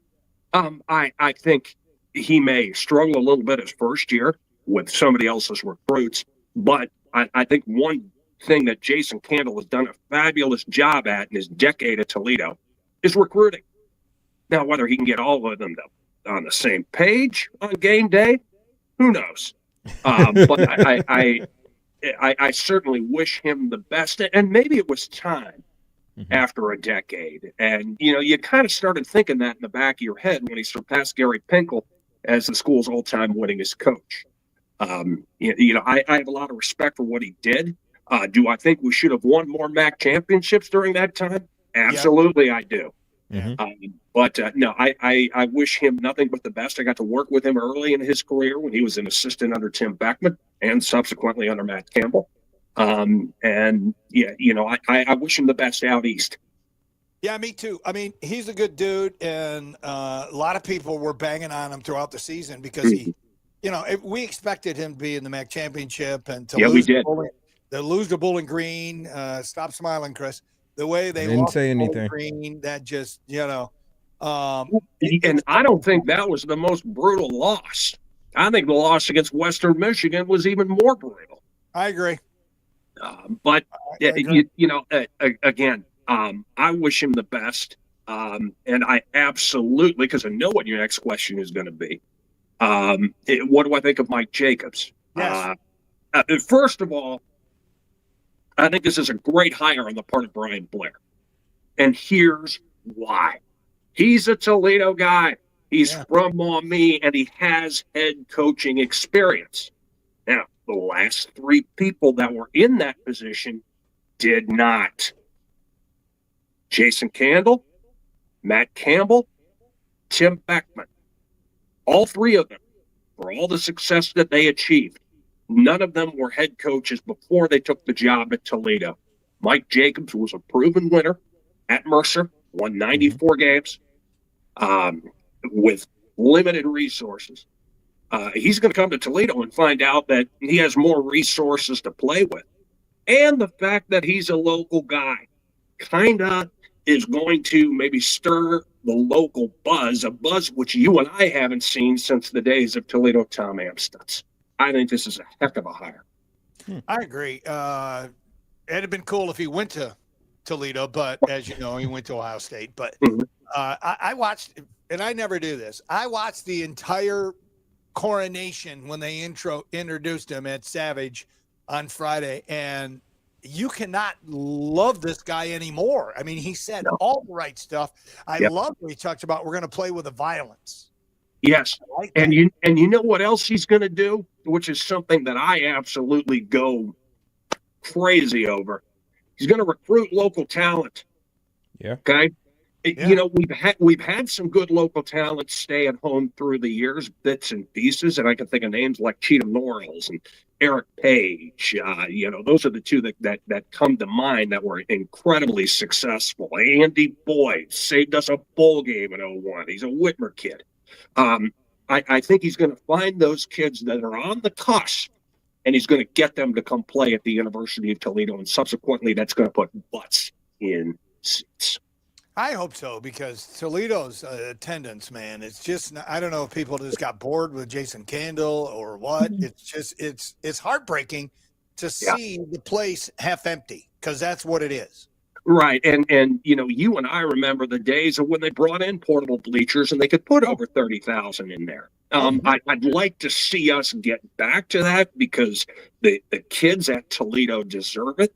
I think he may struggle a little bit his first year with somebody else's recruits, but I think one thing that Jason Candle has done a fabulous job at in his decade at Toledo is recruiting. Now, whether he can get all of them on the same page on game day, who knows? But I certainly wish him the best, and maybe it was time after a decade. And, you kind of started thinking that in the back of your head when he surpassed Gary Pinkel as the school's all-time winningest coach. I have a lot of respect for what he did. Do I think we should have won more MAC championships during that time? Absolutely, yeah. I do. But I wish him nothing but the best. I got to work with him early in his career when he was an assistant under Tim Beckman and subsequently under Matt Campbell. I wish him the best out east. Yeah, me too. I mean, he's a good dude, and a lot of people were banging on him throughout the season because we expected him to be in the MAC championship and to lose to Bowling Green. Stop smiling, Chris. The way they didn't say anything. Green, that just, and I don't think that was the most brutal loss. I think the loss against Western Michigan was even more brutal. I agree. Again, I wish him the best. And I absolutely, because I know what your next question is going to be. What do I think of Mike Jacobs? Yes. First of all, I think this is a great hire on the part of Brian Blair. And here's why. He's a Toledo guy. He's from Maumee, and he has head coaching experience. Now, the last three people that were in that position did not. Jason Candle, Matt Campbell, Tim Beckman. All three of them, for all the success that they achieved, none of them were head coaches before they took the job at Toledo. Mike Jacobs was a proven winner at Mercer, won 94 games with limited resources. He's going to come to Toledo and find out that he has more resources to play with. And the fact that he's a local guy kind of is going to maybe stir the local buzz, a buzz which you and I haven't seen since the days of Toledo Tom Amstutz. I think this is a heck of a hire. I agree. It'd have been cool if he went to Toledo, but as you know, he went to Ohio State. But I watched, and I never do this, I watched the entire coronation when they introduced him at Savage on Friday, and you cannot love this guy anymore. I mean, he said all the right stuff. I love what he talked about. We're going to play with the violence. Yes. Like and you know what else he's going to do, which is something that I absolutely go crazy over. He's going to recruit local talent. Yeah. Okay. Yeah. We've had some good local talent stay at home through the years, bits and pieces, and I can think of names like Cheetah Norrells and Eric Page. Those are the two that come to mind that were incredibly successful. Andy Boyd saved us a bowl game in 2001. He's a Whitmer kid. I think he's going to find those kids that are on the cusp, and he's going to get them to come play at the University of Toledo, and subsequently that's going to put butts in seats. I hope so, because Toledo's attendance, man, it's just, I don't know if people just got bored with Jason Candle or what. It's just, it's heartbreaking to see the place half empty, because that's what it is. Right. And you and I remember the days of when they brought in portable bleachers and they could put over 30,000 in there. I'd like to see us get back to that, because the kids at Toledo deserve it.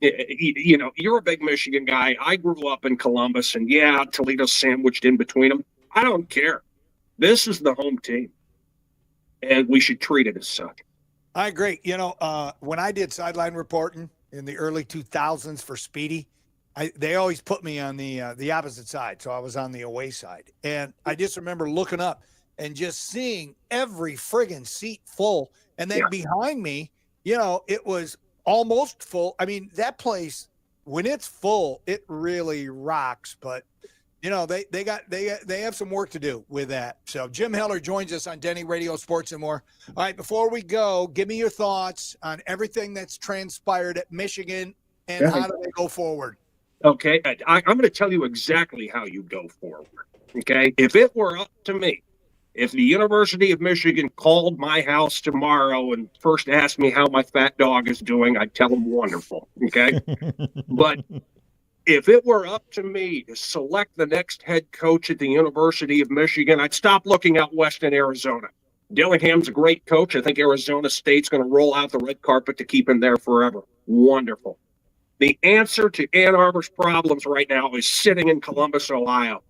You're a big Michigan guy. I grew up in Columbus, and Toledo's sandwiched in between them. I don't care. This is the home team, and we should treat it as such. I agree. When I did sideline reporting in the early 2000s for Speedy, they always put me on the opposite side, so I was on the away side. And I just remember looking up and just seeing every friggin' seat full, and then behind me, it was almost full. I mean, that place, when it's full, it really rocks. But, You know, they have some work to do with that. So Jim Heller joins us on Denny Radio Sports and More. All right, before we go, give me your thoughts on everything that's transpired at Michigan and how do they go forward? Okay, I'm going to tell you exactly how you go forward. Okay, if it were up to me, if the University of Michigan called my house tomorrow and first asked me how my fat dog is doing, I'd tell them wonderful. Okay, but if it were up to me to select the next head coach at the University of Michigan, I'd stop looking out west in Arizona. Dillingham's a great coach. I think Arizona State's going to roll out the red carpet to keep him there forever. Wonderful. The answer to Ann Arbor's problems right now is sitting in Columbus, Ohio.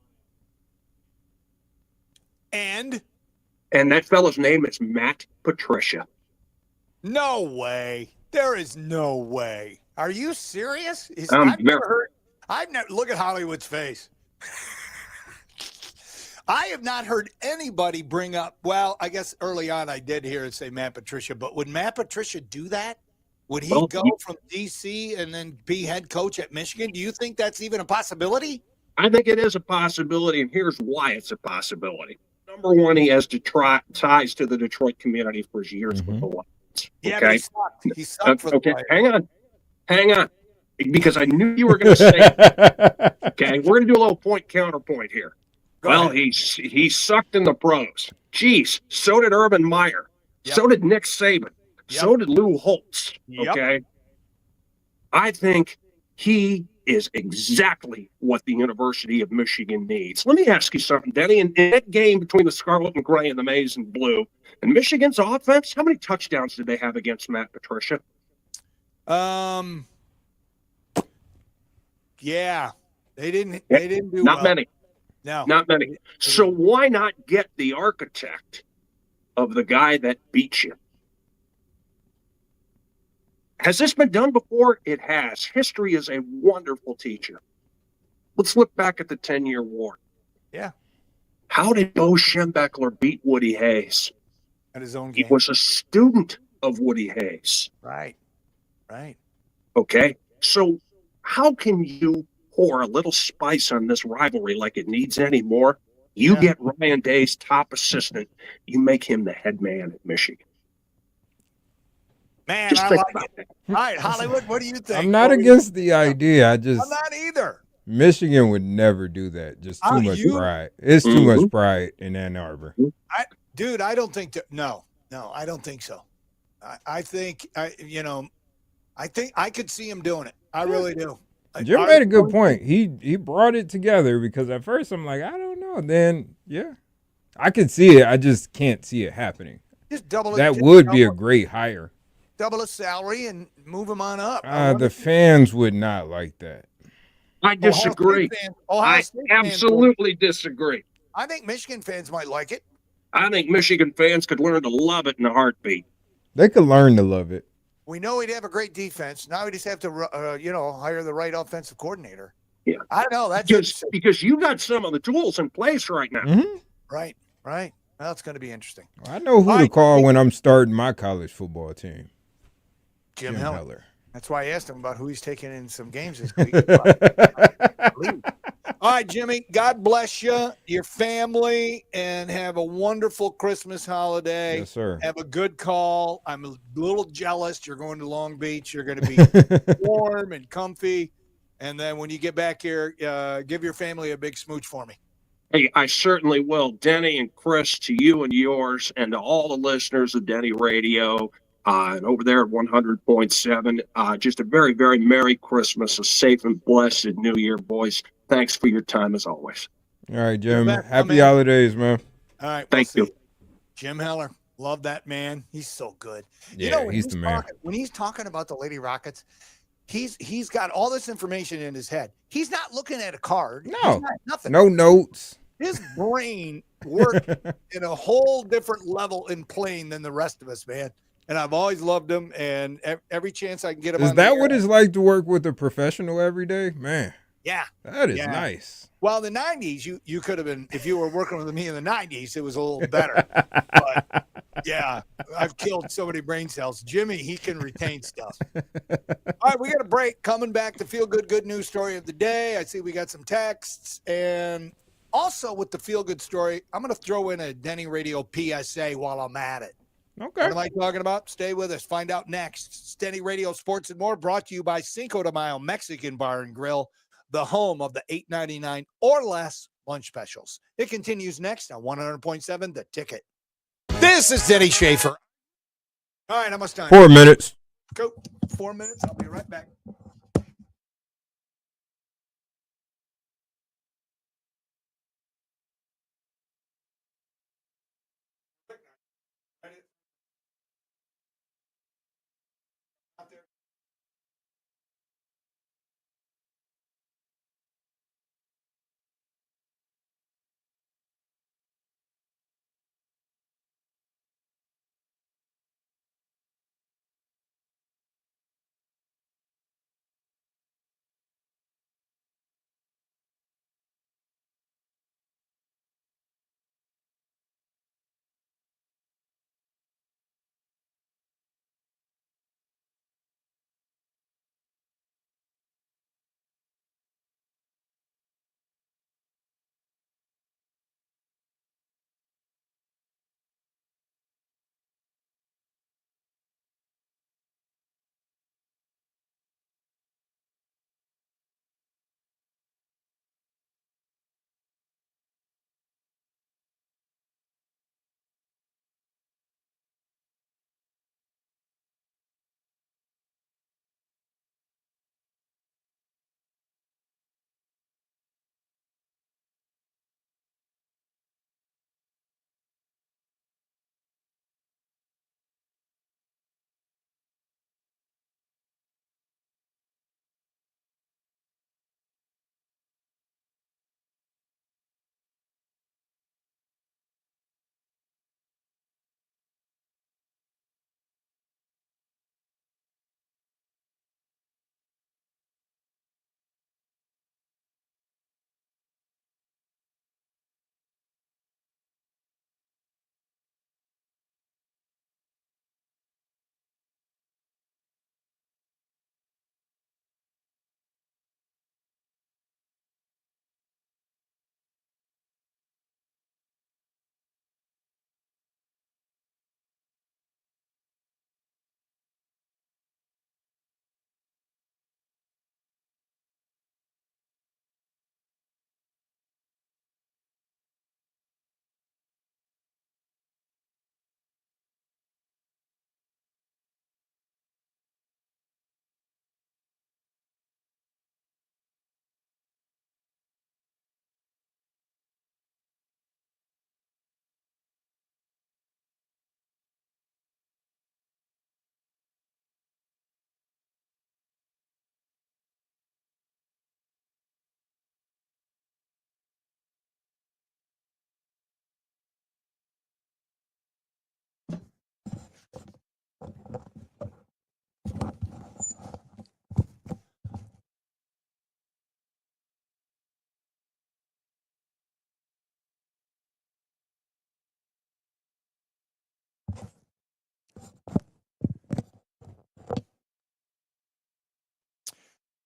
And that fellow's name is Matt Patricia. No way. There is no way. Are you serious? I've never look at Hollywood's face. I have not heard anybody bring up, well, I guess early on I did hear it say Matt Patricia, but would Matt Patricia do that? Would he go from D.C. and then be head coach at Michigan? Do you think that's even a possibility? I think it is a possibility, and here's why it's a possibility. Number one, he has ties to the Detroit community for his years with the Lions. Yeah, okay? But he sucked for the Lions. Hang on. Because I knew you were going to say it. Okay, we're going to do a little counterpoint here. Go ahead. He sucked in the pros. Jeez, so did Urban Meyer. Yep. So did Nick Saban. Yep. So did Lou Holtz. Okay. Yep. I think he is exactly what the University of Michigan needs. Let me ask you something, Denny. In that game between the Scarlet and Gray and the Maize and Blue, and Michigan's offense, how many touchdowns did they have against Matt Patricia? Yeah, they didn't do not well. many. No, not many. So why not get the architect of the guy that beat you? Has this been done before? It has. History is a wonderful teacher. Let's look back at the 10-year war. Yeah. How did Bo Schembechler beat Woody Hayes? At his own game. He was a student of Woody Hayes. Right. Okay. So how can you pour a little spice on this rivalry like it needs any more? You get Ryan Day's top assistant. You make him the head man at Michigan. Man, just I like it. All right, Hollywood, what do you think? I'm not against the idea. I'm not either. Michigan would never do that. Just too much pride. It's too much pride in Ann Arbor. I don't think no, I don't think so. I think I could see him doing it. I really do. Jim made a good point. He brought it together because at first I'm like, I don't know. Then I could see it. I just can't see it happening. Just double it. That would be a great hire. Double his salary and move him on up. The fans would not like that. I disagree. I absolutely disagree. I think Michigan fans might like it. I think Michigan fans could learn to love it in a heartbeat. They could learn to love it. We know he'd have a great defense. Now we just have to, hire the right offensive coordinator. Yeah, I don't know. That's because you got some of the tools in place right now. Mm-hmm. Right. Well, it's going to be interesting. I know who to call when I'm starting my college football team. Jim Heller. That's why I asked him about who he's taking in some games this week. All right, Jimmy, God bless you, your family, and have a wonderful Christmas holiday. Yes, sir. Have a good call. I'm a little jealous. You're going to Long Beach. You're going to be warm and comfy. And then when you get back here, give your family a big smooch for me. Hey, I certainly will. Denny and Chris, to you and yours, and to all the listeners of Denny Radio, and over there at 100.7, just a very, very Merry Christmas, a safe and blessed New Year, boys. Thanks for your time, as always. All right, Jim. Happy holidays, man. All right. Thank you. Jim Heller. Love that man. He's so good. Yeah, he's the man. When he's talking about the Lady Rockets, he's got all this information in his head. He's not looking at a card. No. Nothing. No notes. His brain worked in a whole different level in plane than the rest of us, man. And I've always loved him, and every chance I can get him. Is that what it's like to work with a professional every day? Man. Yeah. That is nice. Well, in the 90s, you could have been, if you were working with me in the 90s, it was a little better. But Yeah, I've killed so many brain cells. Jimmy, he can retain stuff. All right, we got a break. Coming back to Feel Good news story of the day. I see we got some texts. And also with the Feel Good story, I'm going to throw in a Denny Radio PSA while I'm at it. Okay. What am I talking about? Stay with us. Find out next. It's Denny Radio Sports and More, brought to you by Cinco de Mayo Mexican Bar and Grill, the home of the $8.99 or less lunch specials. It continues next on 100.7 The Ticket. This is Denny Schaefer. All right, how much time? 4 minutes. Go. 4 minutes. I'll be right back.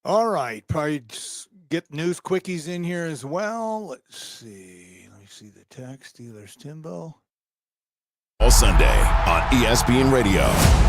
All right, probably just get news quickies in here as well. Let's see. Let me see the text. There's Timbo. All Sunday on ESPN Radio.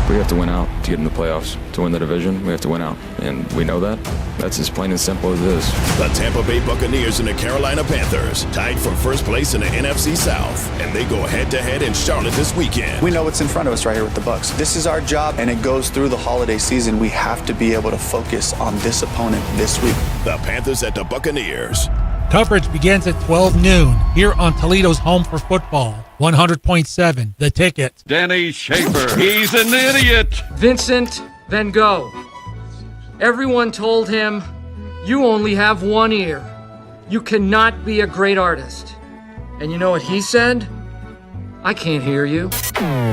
We have to win out to get in the playoffs. To win the division, we have to win out. And we know that. That's as plain and simple as it is. The Tampa Bay Buccaneers and the Carolina Panthers tied for first place in the NFC South. And they go head-to-head in Charlotte this weekend. We know what's in front of us right here with the Bucs. This is our job, and it goes through the holiday season. We have to be able to focus on this opponent this week. The Panthers at the Buccaneers. Coverage begins at 12 noon here on Toledo's Home for Football, 100.7 The Ticket. Denny Schaefer, he's an idiot. Vincent Van Gogh. Everyone told him, you only have one ear. You cannot be a great artist. And you know what he said? I can't hear you.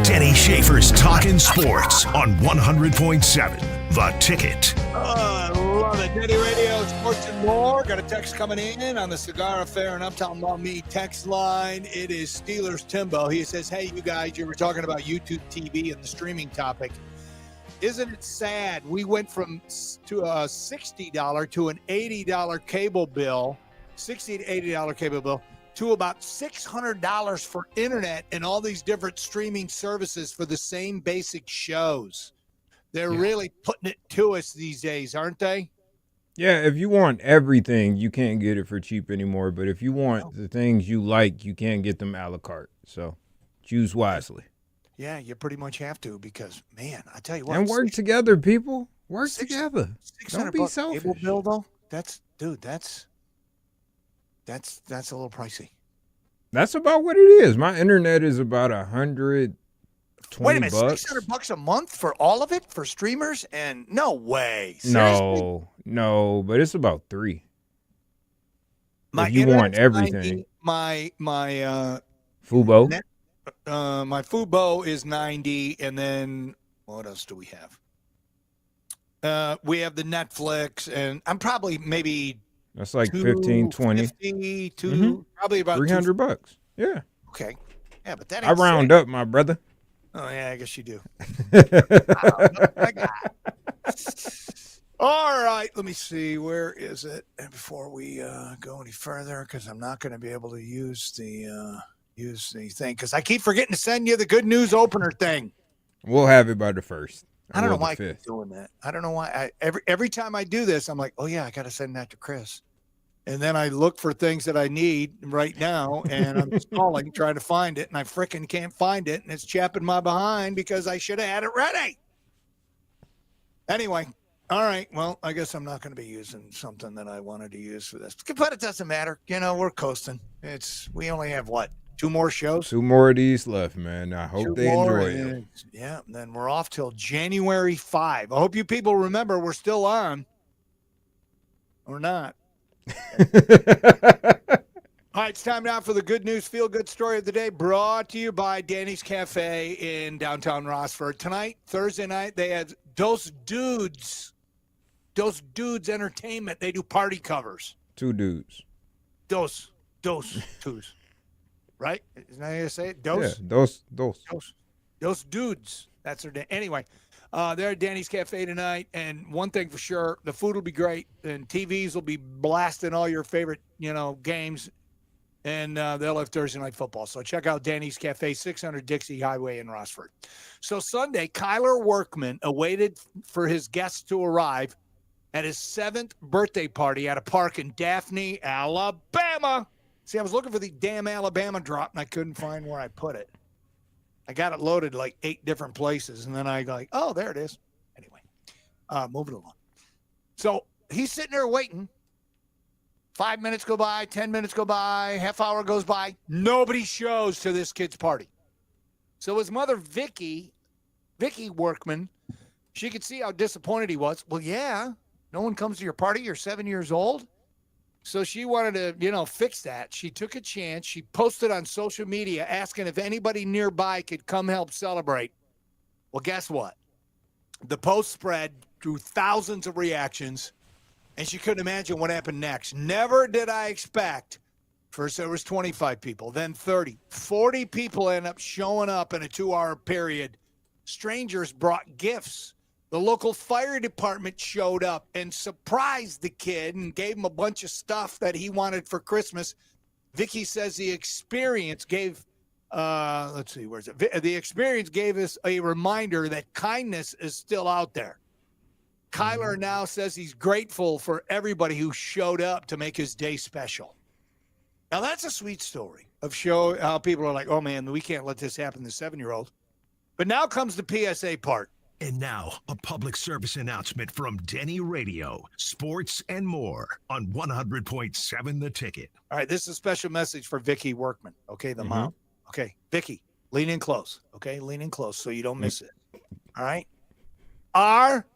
Denny Schaefer's Talkin' Sports on 100.7 The Ticket. I love it. DennyRadio, Sports and More. Got a text coming in on the Cigar Affair and Uptown Mall Me text line. It is Steelers Timbo. He says, hey, you guys, you were talking about YouTube TV and the streaming topic. Isn't it sad? We went from to a $60 to an $80 cable bill, $60 to $80 cable bill, to about $600 for internet and all these different streaming services for the same basic shows. They're really putting it to us these days, aren't they? Yeah, if you want everything, you can't get it for cheap anymore. But if you want the things you like, you can't get them a la carte. So choose wisely. Yeah, you pretty much have to because, man, I tell you what. And work together, people. Work together. Don't be selfish. Cable bill, though, that's a little pricey. That's about what it is. My internet is about $120. Wait a minute, $600 a month for all of it for streamers? And no way. Seriously? No, but it's about $3. My if you want everything. 90, my Fubo. My Fubo is 90, and then what else do we have? We have the Netflix, and I'm probably maybe that's like 15, 20. 50, probably about $300. Yeah. Okay. Yeah, but that I round up, my brother. Oh, yeah, I guess you do. All right, let me see. Where is it? And before we go any further, because I'm not going to be able to use the thing, because I keep forgetting to send you the good news opener thing. We'll have it by the 1st. I don't know why I keep doing that. I don't know why. Every time I do this, I'm like, oh, yeah, I got to send that to Chris. And then I look for things that I need right now, and I'm stalling, trying to find it, and I frickin' can't find it, and it's chapping my behind because I should have had it ready. Anyway, all right. Well, I guess I'm not going to be using something that I wanted to use for this, but it doesn't matter. You know, we're coasting. We only have what? 2 more shows? 2 more of these left, man. I hope they enjoy it. Yeah, and then we're off till January 5. I hope you people remember we're still on. Or not. All right, it's time now for the good news, feel good story of the day, brought to you by Danny's Cafe in downtown Rossford. Tonight, Thursday night, they had Dos Dudes Entertainment. They do party covers. 2 dudes. Dos twos. Right? Isn't that how you say it? Dos? Yeah, Dos Dudes. That's their name. Anyway, they're at Danny's Cafe tonight, and one thing for sure, the food will be great, and TVs will be blasting all your favorite, games, and they'll have Thursday Night Football. So check out Danny's Cafe, 600 Dixie Highway in Rossford. So Sunday, Kyler Workman awaited for his guests to arrive at his 7th birthday party at a park in Daphne, Alabama. See, I was looking for the damn Alabama drop, and I couldn't find where I put it. I got it loaded like 8 different places, and then I go, oh, there it is. Anyway, moving along. So he's sitting there waiting. 5 minutes go by, 10 minutes go by, half hour goes by. Nobody shows to this kid's party. So his mother, Vicky Workman, she could see how disappointed he was. Well, yeah, no one comes to your party. You're 7 years old. So she wanted to, fix that. She took a chance. She posted on social media asking if anybody nearby could come help celebrate. Well, guess what? The post spread drew thousands of reactions, and she couldn't imagine what happened next. Never did I expect. First there was 25 people, then 30. 40 people end up showing up in a 2-hour period. Strangers brought gifts. The local fire department showed up and surprised the kid and gave him a bunch of stuff that he wanted for Christmas. Vicky says the experience gave, the experience gave us a reminder that kindness is still out there. Kyler now says he's grateful for everybody who showed up to make his day special. Now that's a sweet story of how people are like, oh man, we can't let this happen to 7-year-old. But now comes the PSA part. And now, a public service announcement from DennyRadio, Sports and More on 100.7 The Ticket. All right, this is a special message for Vicky Workman, okay, the mom. Okay, Vicky, lean in close, okay? Lean in close so you don't miss it, all right? RSVP.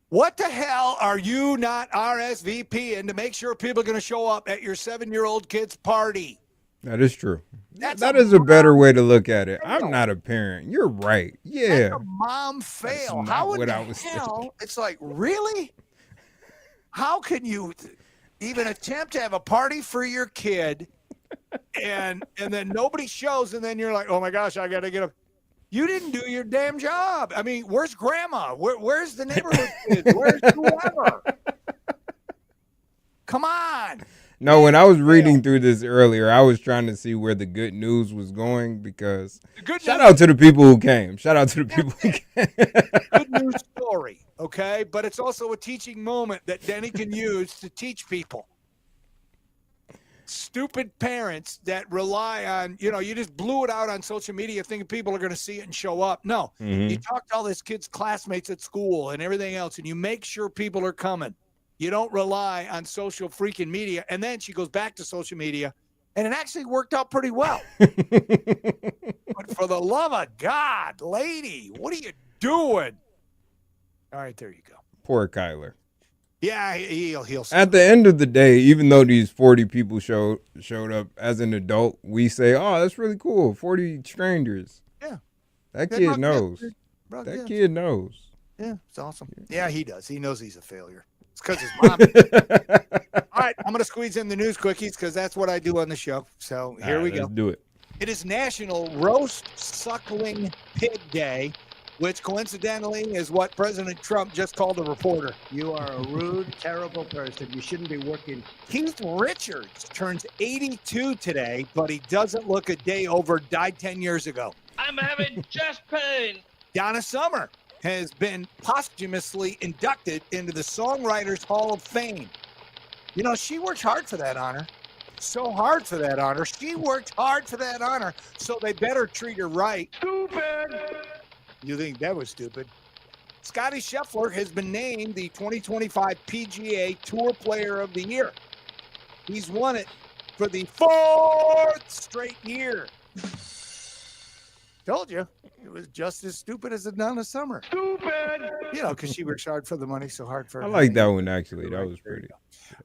What the hell are you not RSVPing to make sure people are going to show up at your 7-year-old kid's party? That is true. That's That a is a better mom way to look at it. fail. I'm not a parent. You're right. Yeah. That's a mom fail. not How in what the I was hell? It's like, really? How can you even attempt to have a party for your kid and then nobody shows and then you're like, oh my gosh, I got to get up. You didn't do your damn job. I mean, where's grandma? Where's the neighborhood kids? Where's whoever? Come on. No, when I was reading through this earlier, I was trying to see where the good news was going because shout out to the people who came. Shout out to the people who came. Good news story, okay? But it's also a teaching moment that Denny can use to teach people. Stupid parents that rely on, you just blew it out on social media thinking people are going to see it and show up. No, you talk to all this kids' classmates at school and everything else, and you make sure people are coming. You don't rely on social freaking media. And then she goes back to social media, and it actually worked out pretty well. But for the love of God, lady, what are you doing? All right, there you go. Poor Kyler. Yeah, he'll. At the end of the day, even though these 40 people showed up as an adult, we say, "Oh, that's really cool. 40 strangers." Yeah, that kid knows. That kid knows. Yeah, it's awesome. Yeah, he does. He knows he's a failure. It's because his mom. All right, I'm going to squeeze in the news quickies because that's what I do on the show. So here we go. Let's do it. It is National Roast Suckling Pig Day, which coincidentally is what President Trump just called a reporter. You are a rude, terrible person. You shouldn't be working. Keith Richards turns 82 today, but he doesn't look a day over. Died 10 years ago. I'm having chest pain. Donna Summer has been posthumously inducted into the Songwriters Hall of Fame. She worked hard for that honor. So hard for that honor. She worked hard for that honor, so they better treat her right. Stupid. You think that was stupid? Scotty Scheffler has been named the 2025 PGA Tour Player of the Year. He's won it for the 4th straight year. Told you. It was just as stupid as a Donna Summer. Stupid. Because she works hard for the money, so hard for her. I like that one, actually. That was pretty.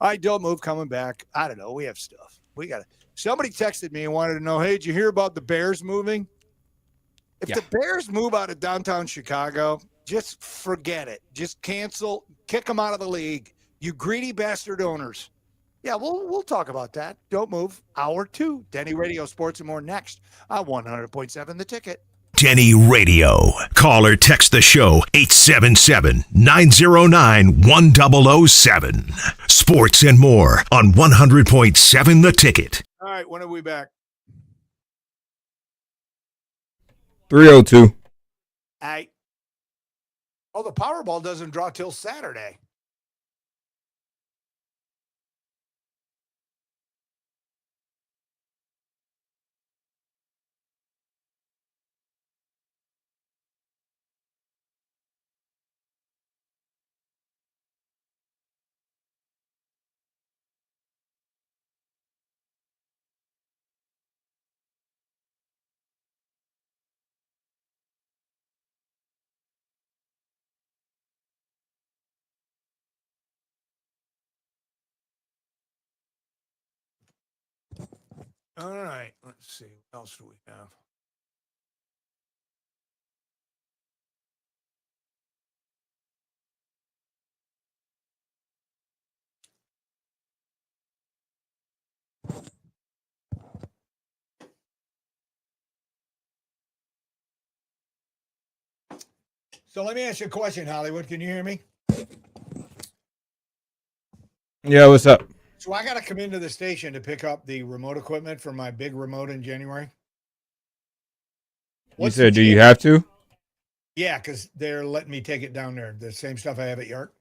All right, Don't Move coming back. I don't know. We have stuff. We got it. Somebody texted me and wanted to know, hey, did you hear about the Bears moving? If the Bears move out of downtown Chicago, just forget it. Just cancel, kick them out of the league. You greedy bastard owners. Yeah, we'll talk about that. Don't move. Hour 2. Denny Radio Sports and more next on 100.7 The Ticket. Denny Radio. Call or text the show 877-909-1007. Sports and more on 100.7 The Ticket. All right, when are we back? 3:02. The Powerball doesn't draw till Saturday. All right, let's see. What else do we have? So let me ask you a question, Hollywood. Can you hear me? Yeah, what's up? So I got to come into the station to pick up the remote equipment for my big remote in January. You said, do you have to? Yeah, because they're letting me take it down there. The same stuff I have at York.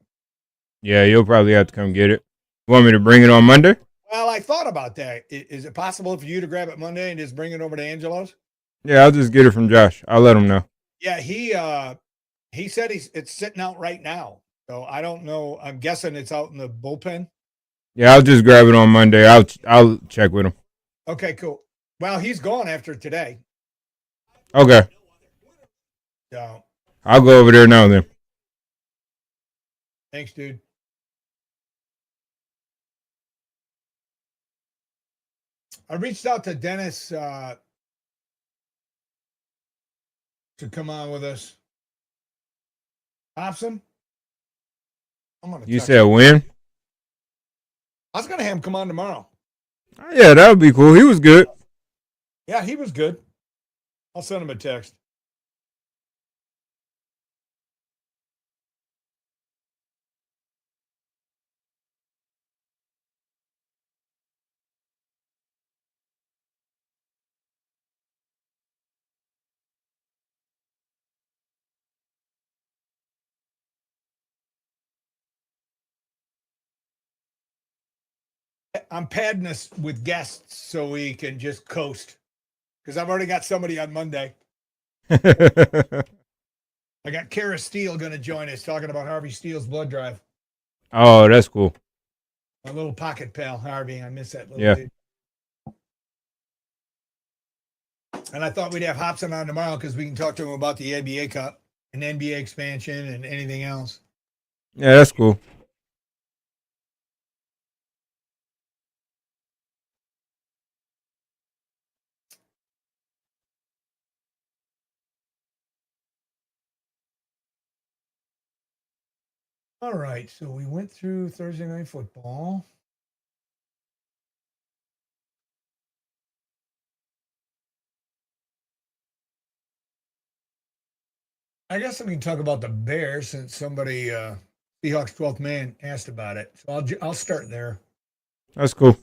Yeah, you'll probably have to come get it. You want me to bring it on Monday? Well, I thought about that. Is it possible for you to grab it Monday and just bring it over to Angelo's? Yeah, I'll just get it from Josh. I'll let him know. Yeah, he said it's sitting out right now. So I don't know. I'm guessing it's out in the bullpen. Yeah, I'll just grab it on Monday. I'll check with him. Okay, cool. Well, he's gone after today. Okay. So I'll go over there now then. Thanks, dude. I reached out to Dennis to come on with us. Hobson? You said when? I was going to have him come on tomorrow. Oh, yeah, that would be cool. He was good. Yeah, he was good. I'll send him a text. I'm padding this with guests so we can just coast. Because I've already got somebody on Monday. I got Kara Steele going to join us talking about Harvey Steele's blood drive. Oh, that's cool. My little pocket pal, Harvey. I miss that little dude. And I thought we'd have Hobson on tomorrow because we can talk to him about the NBA Cup and NBA expansion and anything else. Yeah, that's cool. All right, so we went through Thursday Night Football. I guess we can talk about the Bears since somebody, Seahawks 12th man, asked about it. So I'll start there. That's cool.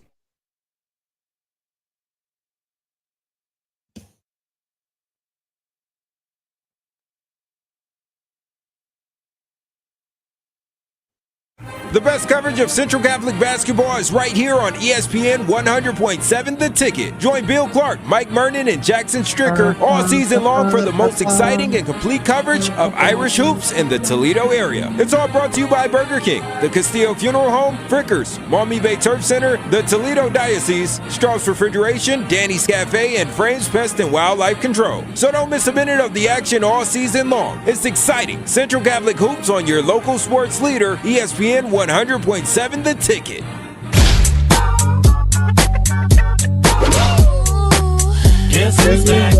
The best coverage of Central Catholic basketball is right here on ESPN 100.7 The Ticket. Join Bill Clark, Mike Mernon, and Jackson Stricker all season long for the most exciting and complete coverage of Irish hoops in the Toledo area. It's all brought to you by Burger King, the Castillo Funeral Home, Frickers, Maumee Bay Turf Center, the Toledo Diocese, Strauss Refrigeration, Danny's Cafe, and Frames Pest and Wildlife Control. So don't miss a minute of the action all season long. It's exciting Central Catholic hoops on your local sports leader, ESPN 100.7 The Ticket. Guess who's back?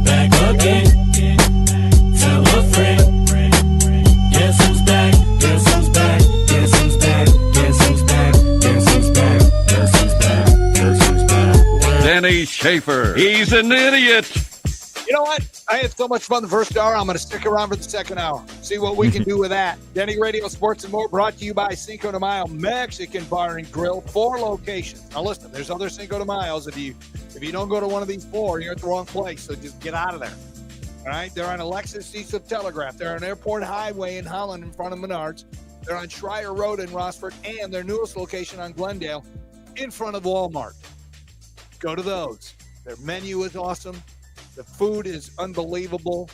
Back again. Tell a friend. Guess who's back? Guess who's back? Guess who's back? Guess who's back? Guess who's back? Guess who's back? Guess who's back? Denny Schaefer. He's an idiot. You know what? I had so much fun the first hour. I'm going to stick around for the second hour. See what we can do with that. Denny Radio Sports and More brought to you by Cinco de Mayo Mexican Bar and Grill. 4 locations. Now listen, there's other Cinco de Mayos. If you don't go to one of these 4, you're at the wrong place. So just get out of there. All right? They're on Alexis east of Telegraph. They're on Airport Highway in Holland in front of Menards. They're on Schreier Road in Rossford. And their newest location on Glendale in front of Walmart. Go to those. Their menu is awesome. The food is unbelievable.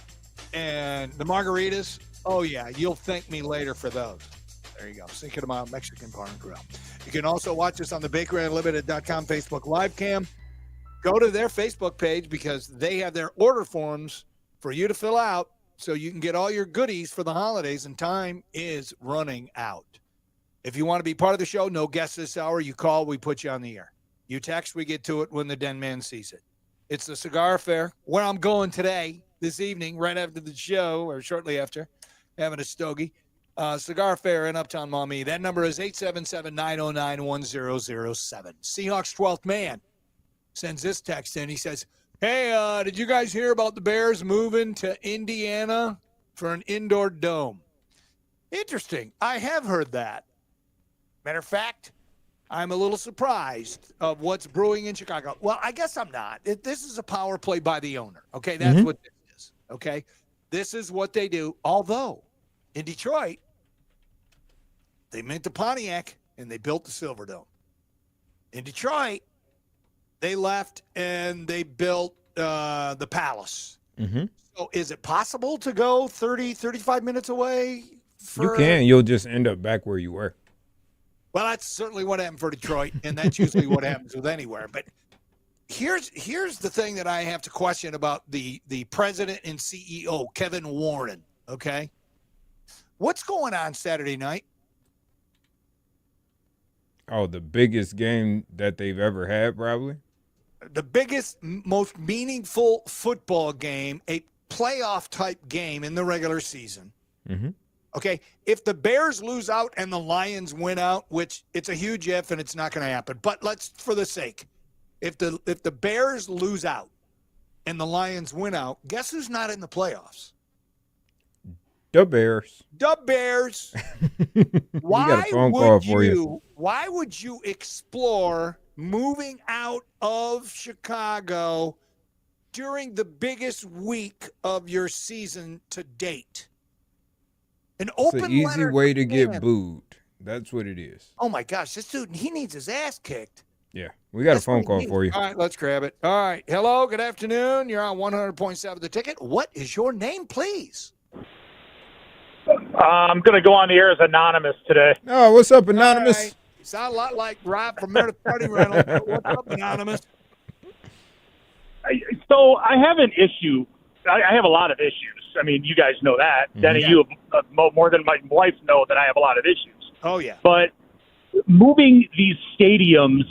And the margaritas, oh, yeah, you'll thank me later for those. There you go. Cinco de Mayo Mexican Bar and Grill. You can also watch us on the BakeryUnlimited.com Facebook live cam. Go to their Facebook page because they have their order forms for you to fill out so you can get all your goodies for the holidays, and time is running out. If you want to be part of the show, no guests this hour, you call, we put you on the air. You text, we get to it when the Den Man sees it. It's the Cigar Affair, where I'm going today, this evening, right after the show, or shortly after, having a stogie. Cigar Affair in Uptown Maumee. That number is 877-909-1007. Seahawks 12th man sends this text in. He says, hey, did you guys hear about the Bears moving to Indiana for an indoor dome? Interesting. I have heard that. Matter of fact, I'm a little surprised of what's brewing in Chicago. Well, I guess I'm not. This is a power play by the owner. Okay, that's what this is. Okay, this is what they do. Although in Detroit, they meant the Pontiac and they built the Silverdome. In Detroit, they left and they built the Palace. So is it possible to go 30, 35 minutes away? You can. You'll just end up back where you were. Well, that's certainly what happened for Detroit, and that's usually what happens with anywhere. But here's the thing that I have to question about the president and CEO, Kevin Warren, okay? What's going on Saturday night? Oh, the biggest game that they've ever had, probably. The biggest, most meaningful football game, a playoff type game in the regular season. Mm-hmm. Okay, if the Bears lose out and the Lions win out, which it's a huge if and it's not going to happen, but let's, for the sake, if the Bears lose out and the Lions win out, guess who's not in the playoffs? The Bears. The Bears. Why would you explore moving out of Chicago during the biggest week of your season to date? It's an easy way to get booed. That's what it is. Oh, my gosh. This dude, he needs his ass kicked. Yeah. We got a phone call for you. All right, let's grab it. All right. Hello, good afternoon. You're on 100.7 The Ticket. What is your name, please? I'm going to go on the air as anonymous today. Oh, what's up, Anonymous? Right. You sound a lot like Rob from Meredith Party Rental. What's up, Anonymous? So I have an issue. I have a lot of issues. I mean, you guys know that. Mm-hmm. Denny, you have more than my wife know that I have a lot of issues. Oh, yeah. But moving these stadiums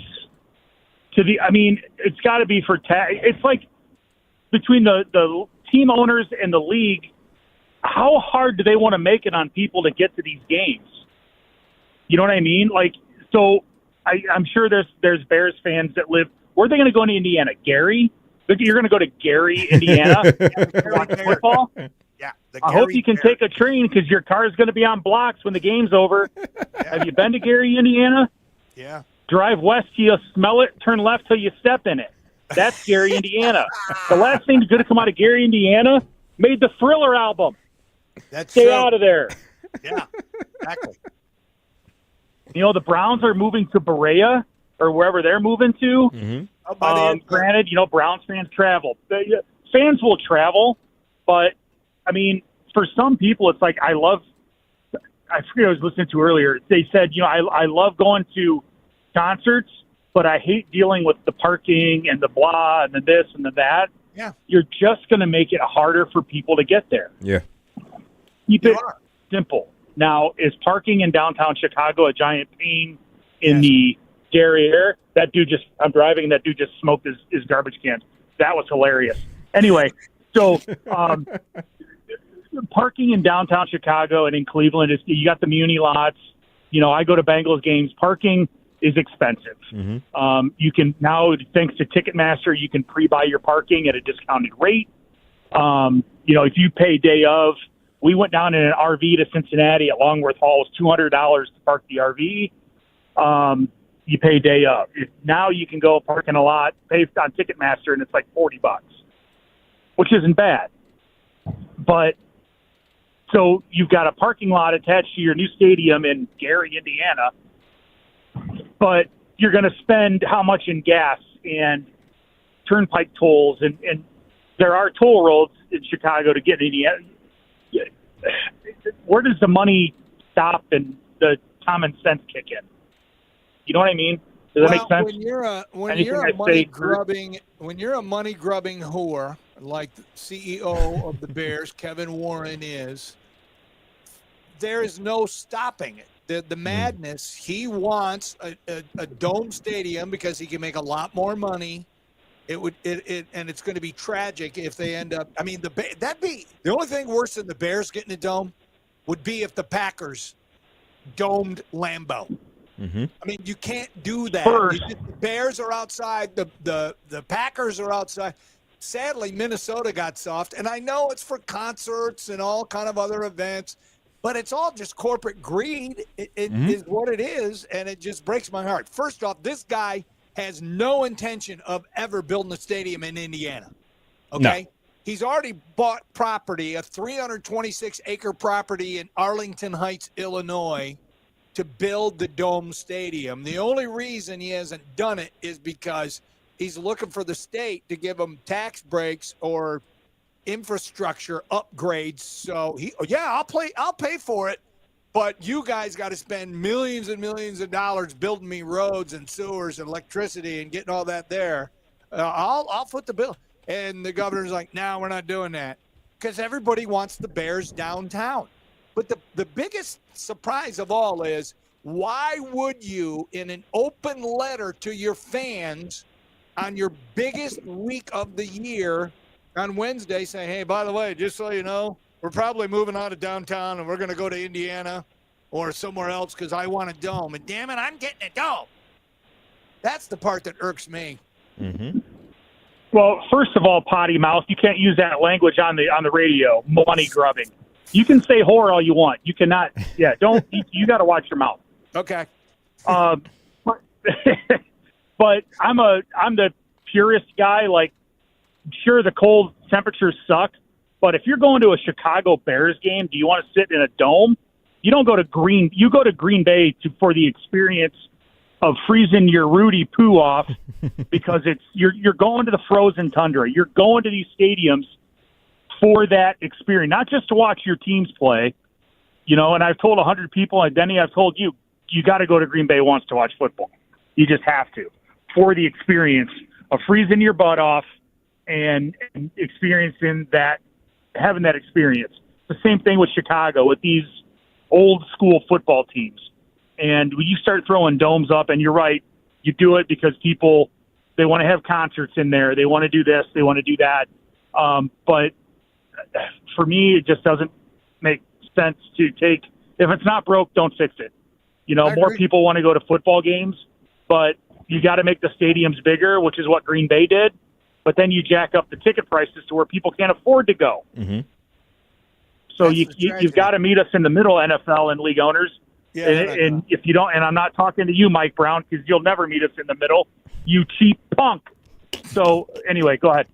to it's got to be for it's like between the team owners and the league, how hard do they want to make it on people to get to these games? You know what I mean? Like, so I'm sure there's Bears fans that live. Where are they going to go in Indiana? Gary? You're going to go to Gary, Indiana, to watch football? Yeah. I hope you can take a train because your car is going to be on blocks when the game's over. Yeah. Have you been to Gary, Indiana? Yeah. Drive west till you smell it, turn left till you step in it. That's Gary, Indiana. The last thing that's going to come out of Gary, Indiana, made the Thriller album. Stay out of there. Yeah, exactly. You know, the Browns are moving to Berea or wherever they're moving to. Mm-hmm. Granted, you know, Browns fans travel. Fans will travel, but, I mean, for some people, it's like I forget I was listening to earlier. They said, you know, I love going to concerts, but I hate dealing with the parking and the blah and the this and the that. Yeah. You're just going to make it harder for people to get there. Yeah. Keep it simple. Now, is parking in downtown Chicago a giant pain in the Gary area? I'm driving, and that dude just smoked his garbage can. That was hilarious. Anyway, so parking in downtown Chicago and in Cleveland, you got the Muni lots. You know, I go to Bengals games. Parking is expensive. Mm-hmm. You can now, thanks to Ticketmaster, you can pre-buy your parking at a discounted rate. You know, if you pay day of, we went down in an RV to Cincinnati at Longworth Hall. It was $200 to park the RV. You pay day of. Now you can go park in a lot, pay on Ticketmaster, and it's like $40, which isn't bad. But so you've got a parking lot attached to your new stadium in Gary, Indiana, but you're going to spend how much in gas and turnpike tolls, and there are toll roads in Chicago to get in Indiana. Where does the money stop and the common sense kick in? You know what I mean? Does that make sense? When you're a money grubbing whore like the CEO of the Bears, Kevin Warren is, there is no stopping it. The madness. He wants a dome stadium because he can make a lot more money. And it's going to be tragic if they end up. I mean, the only thing worse than the Bears getting a dome would be if the Packers domed Lambeau. Mm-hmm. I mean, you can't do that. The Bears are outside. The Packers are outside. Sadly, Minnesota got soft, and I know it's for concerts and all kind of other events, but it's all just corporate greed. It is what it is, and it just breaks my heart. First off, this guy has no intention of ever building a stadium in Indiana. Okay? No. He's already bought property, a 326-acre property in Arlington Heights, Illinois, to build the Dome Stadium. The only reason he hasn't done it is because he's looking for the state to give him tax breaks or infrastructure upgrades. So I'll pay for it, but you guys got to spend millions and millions of dollars building me roads and sewers and electricity and getting all that there. I'll foot the bill. And the governor's like, no, we're not doing that, because everybody wants the Bears downtown. But the biggest surprise of all is Why would you, in an open letter to your fans on your biggest week of the year on Wednesday, say, hey, by the way, just so you know, we're probably moving out of downtown and we're going to go to Indiana or somewhere else because I want a dome. And damn it, I'm getting a dome. That's the part that irks me. Mm-hmm. Well, first of all, potty mouth, you can't use that language on the radio. Money grubbing. You can say whore all you want. You cannot. Yeah, don't. You got to watch your mouth. Okay. But I'm the purist guy. Like, sure, the cold temperatures suck, but if you're going to a Chicago Bears game, do you want to sit in a dome? You don't go to Green. You go to Green Bay for the experience of freezing your Rudy poo off because you're going to the frozen tundra. You're going to these stadiums for that experience, not just to watch your teams play. You know, and I've told 100 people, and Denny, I've told you, you got to go to Green Bay once to watch football. You just have to, for the experience of freezing your butt off and experiencing that, having that experience. The same thing with Chicago, with these old school football teams. And when you start throwing domes up, and you're right, you do it because people, they want to have concerts in there. They want to do this. They want to do that. But for me, it just doesn't make sense to take, if it's not broke, don't fix it. You know, more people want to go to football games, but you got to make the stadiums bigger, which is what Green Bay did. But then you jack up the ticket prices to where people can't afford to go. Mm-hmm. So you've got to meet us in the middle, NFL and league owners. Yeah, and if you don't, and I'm not talking to you, Mike Brown, because you'll never meet us in the middle, you cheap punk. So anyway, go ahead.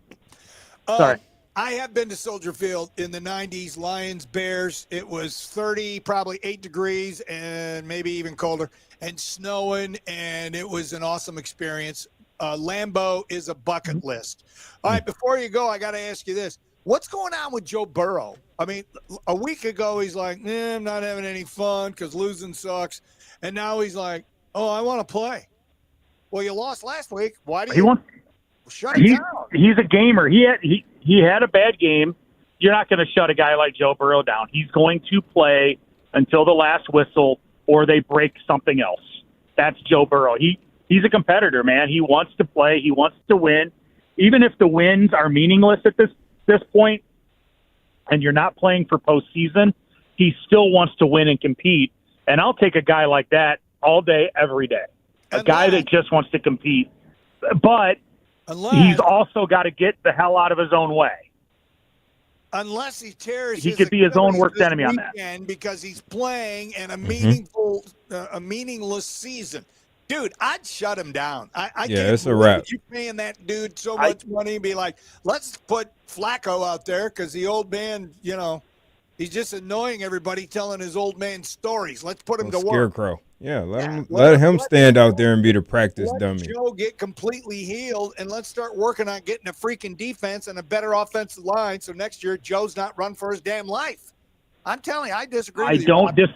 Sorry. I have been to Soldier Field in the 90s, Lions, Bears. It was 30, probably 8 degrees, and maybe even colder, and snowing, and it was an awesome experience. Lambeau is a bucket list. All right, before you go, I got to ask you this. What's going on with Joe Burrow? I mean, a week ago, he's like, I'm not having any fun because losing sucks. And now he's like, oh, I want to play. Well, you lost last week. Why do you shut him down? He's a gamer. He had a bad game. You're not going to shut a guy like Joe Burrow down. He's going to play until the last whistle or they break something else. That's Joe Burrow. He's a competitor, man. He wants to play. He wants to win. Even if the wins are meaningless at this point and you're not playing for postseason, he still wants to win and compete. And I'll take a guy like that all day, every day. A guy that just wants to compete. But he's also got to get the hell out of his own way. Unless he tears he could be his own worst enemy on that. Because he's playing in a meaningful, a meaningless season. Dude, I'd shut him down. I can't it's a wrap. You paying that dude so much money and be like, let's put Flacco out there because the old man, you know, he's just annoying everybody telling his old man stories. Let's put him to work. Scarecrow. Yeah, let him stand out there and be the practice dummy. Joe get completely healed, and let's start working on getting a freaking defense and a better offensive line so next year Joe's not run for his damn life. I'm telling you, I disagree with you.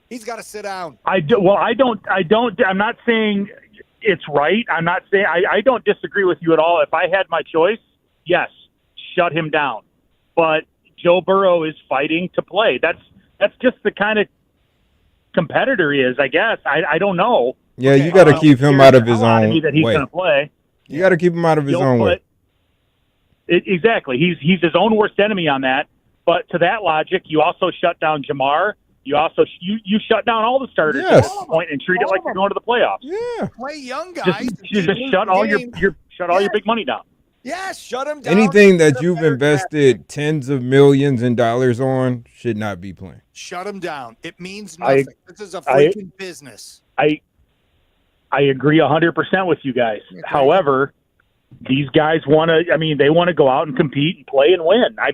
He's got to sit down. I'm not saying it's right. I'm not saying I don't disagree with you at all. If I had my choice, yes, shut him down. But Joe Burrow is fighting to play. That's just the kind of competitor he is, I guess. I don't know. Yeah, you got to keep him out of his own way. That he's going to play. You got to keep him out of his own way. Exactly. He's his own worst enemy on that. But to that logic, you also shut down Jamar. You also you shut down all the starters at this point and treat it like you're going to the playoffs. Yeah, play young guys. Just shut all your big money down. Yeah, shut them down. Anything that you've invested tens of millions in dollars on should not be playing. Shut them down. It means nothing. This is a freaking business. I agree 100% with you guys. Okay. However, these guys want to. I mean, they want to go out and compete and play and win. I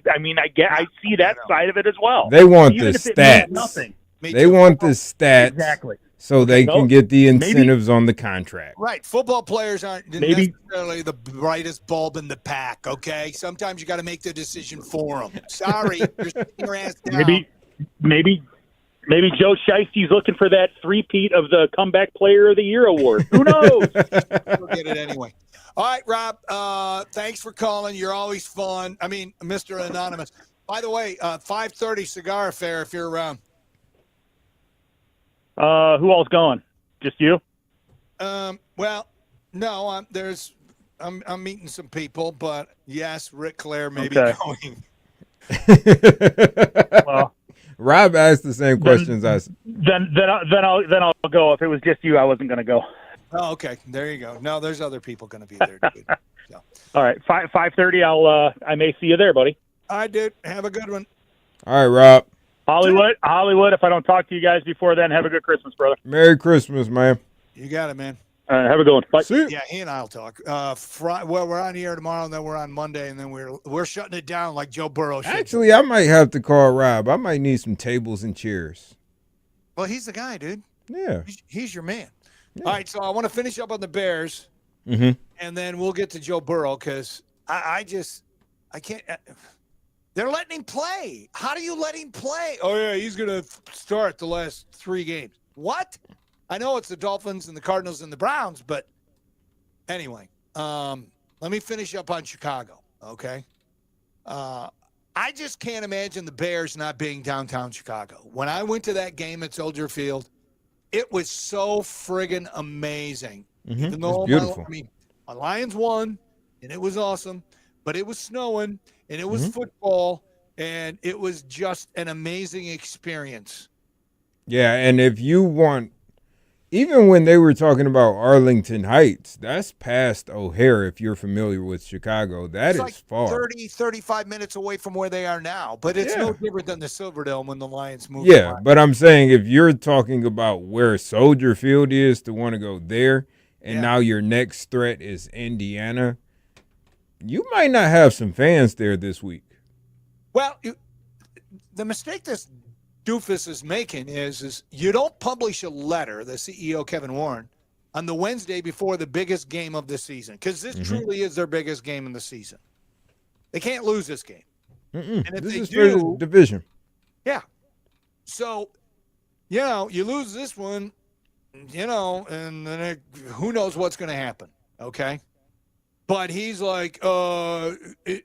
see that side of it as well. They want the stats. They want the stats. Exactly. So they can get the incentives on the contract. Right. Football players aren't necessarily the brightest bulb in the pack, okay? Sometimes you got to make the decision for them. Sorry, you're sitting your ass down. Maybe Joe Shiesty's looking for that three-peat of the Comeback Player of the Year award. Who knows? We'll get it anyway. All right, Rob, thanks for calling. You're always fun. I mean, Mr. Anonymous. By the way, 5:30 Cigar Affair if you're around. Who all's going? Just you? Well, no, I'm meeting some people, but yes, Ric Flair may be going. Well, Rob asked the same questions I said. Then I'll go. If it was just you, I wasn't going to go. Oh, okay. There you go. No, there's other people going to be there, dude. So. All right, 5:30. I may see you there, buddy. All right, dude. Have a good one. All right, Rob. Hollywood. If I don't talk to you guys before then, have a good Christmas, brother. Merry Christmas, man. You got it, man. Have a good one. Bye. Yeah, he and I'll talk. Well, we're on here tomorrow, and then we're on Monday, and then we're shutting it down like Joe Burrow should. Actually, I might have to call Rob. I might need some tables and chairs. Well, he's the guy, dude. Yeah. He's your man. Yeah. All right, so I want to finish up on the Bears, and then we'll get to Joe Burrow because I can't. They're letting him play. How do you let him play? Oh, yeah, he's going to start the last 3 games. What? I know it's the Dolphins and the Cardinals and the Browns, but anyway, let me finish up on Chicago, okay? I just can't imagine the Bears not being downtown Chicago. When I went to that game at Soldier Field, it was so friggin' amazing. Even though it's beautiful. My Lions won, and it was awesome, but it was snowing, and it was football, and it was just an amazing experience. Yeah, and if you want, even when they were talking about Arlington Heights, that's past O'Hare if you're familiar with Chicago. That is far. 30, 35 minutes away from where they are now, but it's no different than the Silverdome when the Lions moved. Yeah, but I'm saying if you're talking about where Soldier Field is to want to go there, and now your next threat is Indiana, you might not have some fans there this week. Well, the mistake this doofus is making is you don't publish a letter, the CEO, Kevin Warren, on the Wednesday before the biggest game of the season, because this truly is their biggest game in the season. They can't lose this game. And if this they is do, for the division. Yeah. So, you lose this one, and then who knows what's going to happen, okay? But he's like, in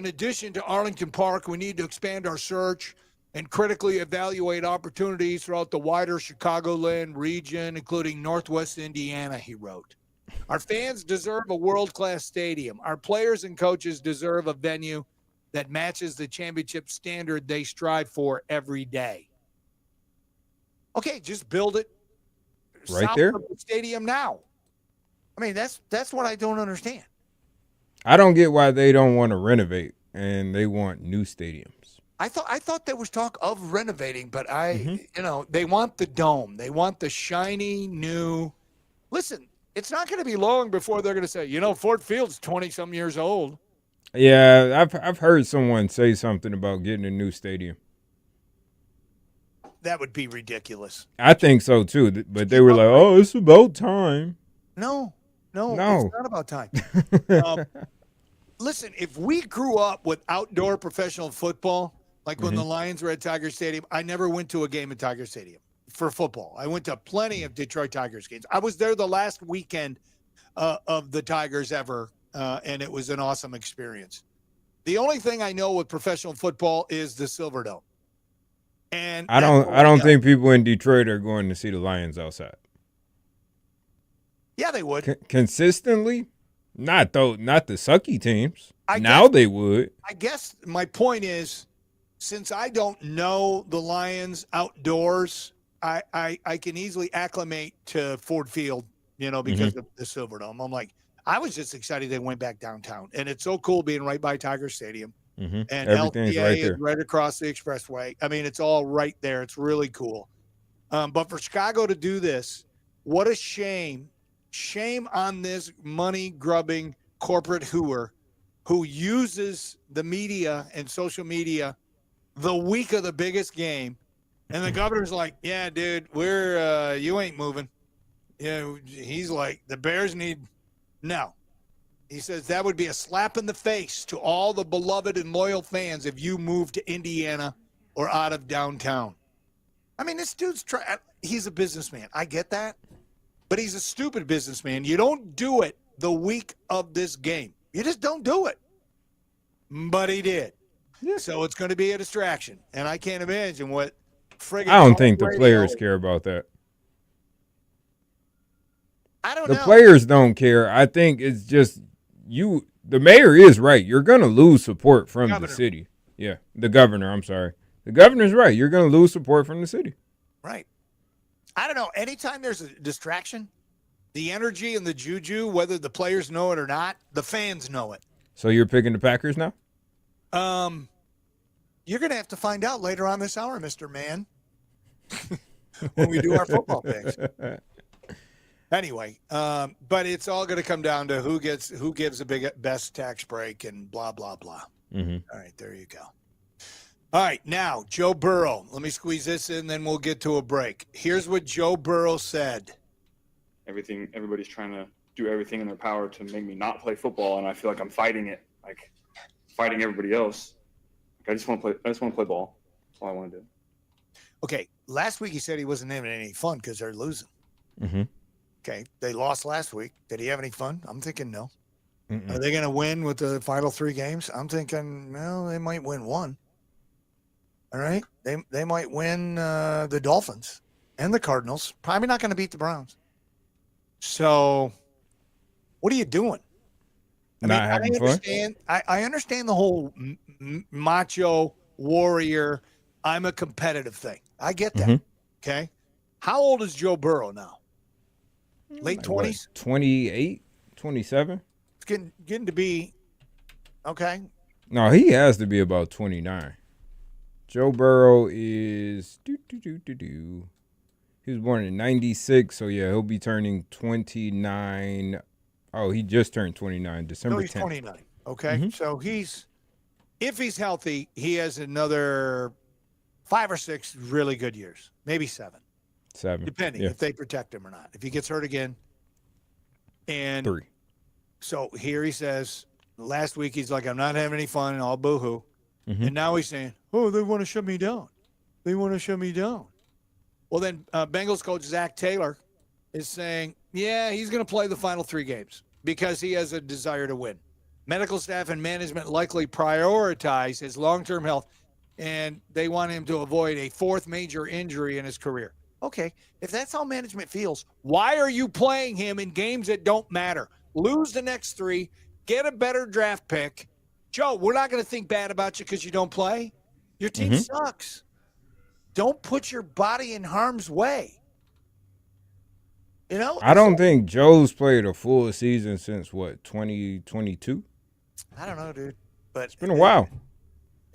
addition to Arlington Park, we need to expand our search and critically evaluate opportunities throughout the wider Chicagoland region, including Northwest Indiana, he wrote. Our fans deserve a world-class stadium. Our players and coaches deserve a venue that matches the championship standard they strive for every day. Okay, just build it right south there of the stadium now. I mean, that's what I don't understand. I don't get why they don't want to renovate and they want new stadiums. I thought there was talk of renovating, but they want the dome. They want the shiny new. Listen, it's not going to be long before they're going to say, Ford Field's 20-some years old. Yeah, I've heard someone say something about getting a new stadium. That would be ridiculous. I think so too, but they were like, "Oh, it's about time." No, it's not about time. Listen, if we grew up with outdoor professional football, like when the Lions were at Tiger Stadium, I never went to a game at Tiger Stadium for football. I went to plenty of Detroit Tigers games. I was there the last weekend of the Tigers ever, and it was an awesome experience. The only thing I know with professional football is the Silverdome. And I don't think people in Detroit are going to see the Lions outside. Yeah, they would. Consistently? Not the sucky teams. They would. I guess my point is, since I don't know the Lions outdoors, I can easily acclimate to Ford Field, because of the Silverdome. I'm like, I was just excited they went back downtown. And it's so cool being right by Tiger Stadium. And everything's LTA right there. is right across the expressway. I mean, it's all right there. It's really cool. But for Chicago to do this, what a shame. Shame on this money-grubbing corporate hooer who uses the media and social media the week of the biggest game. And the governor's like, yeah, dude, you ain't moving. He's like, the Bears no. He says that would be a slap in the face to all the beloved and loyal fans if you move to Indiana or out of downtown. I mean, this dude's he's a businessman. I get that. But he's a stupid businessman. You don't do it the week of this game. You just don't do it. But he did. Yeah. So it's going to be a distraction. And I can't imagine what friggin' I don't think the radio. players care about that. I don't The know. players don't care. I think it's just you. The mayor is right. You're going to lose support from the city. Yeah, the governor. I'm sorry. The governor's right. You're going to lose support from the city. Right. I don't know. Anytime there's a distraction, the energy and the juju, whether the players know it or not, the fans know it. So you're picking the Packers now? You're going to have to find out later on this hour, Mr. Man, when we do our football picks. Anyway, but it's all going to come down to who gives the best tax break and blah, blah, blah. Mm-hmm. All right, there you go. All right, now, Joe Burrow. Let me squeeze this in, then we'll get to a break. Here's what Joe Burrow said. Everybody's trying to do everything in their power to make me not play football, and I feel like I'm fighting it, like fighting everybody else. Like I just want to play ball. That's all I want to do. Okay, last week he said he wasn't having any fun because they're losing. Mm-hmm. Okay, they lost last week. Did he have any fun? I'm thinking no. Mm-mm. Are they going to win with the final 3 games? I'm thinking, well, they might win 1. All right, they might win the Dolphins and the Cardinals. Probably not going to beat the Browns. So, what are you doing? Having fun. I understand the whole macho warrior. I'm a competitive thing. I get that. Mm-hmm. Okay, how old is Joe Burrow now? Late 20s? 28, 27? It's getting to be okay. No, he has to be about 29. Joe Burrow is He was born in 96, so yeah, he'll be turning 29. Oh, he just turned 29, December 10th. No, he's 29. Okay, Mm-hmm. so if he's healthy, he has another 5 or 6 really good years, maybe 7. 7. Depending if they protect him or not. If he gets hurt again. And 3. So here he says, last week he's like, I'm not having any fun and all boo-hoo. Mm-hmm. And now he's saying, oh, they want to shut me down. They want to shut me down. Well, then Bengals coach Zach Taylor is saying, yeah, he's going to play the final 3 games because he has a desire to win. Medical staff and management likely prioritize his long-term health, and they want him to avoid a 4th major injury in his career. Okay, if that's how management feels, why are you playing him in games that don't matter? Lose the next 3, get a better draft pick. Joe, we're not going to think bad about you because you don't play. Your team sucks. Don't put your body in harm's way. You know? I don't think Joe's played a full season since, 2022? I don't know, dude. But it's been a while.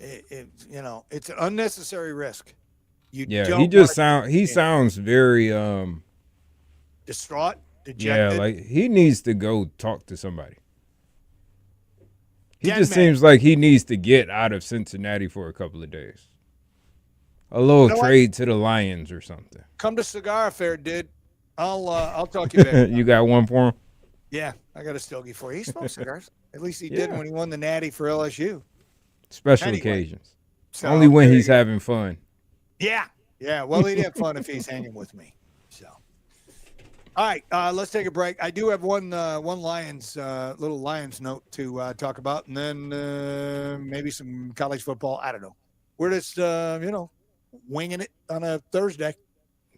It's an unnecessary risk. He sounds very distraught, dejected. Yeah, like he needs to go talk to somebody. He just seems like he needs to get out of Cincinnati for a couple of days. A little trade to the Lions or something. Come to Cigar Affair, dude. I'll talk you back. You got one for him? Yeah, I got a stogie for you. He smokes cigars. At least he did when he won the Natty for LSU. Special occasions. So, only when he's having fun. Yeah. Well, he'd have fun if he's hanging with me. So, all right, let's take a break. I do have one Lions little Lions note to talk about, and then maybe some college football. I don't know. We're just winging it on a Thursday.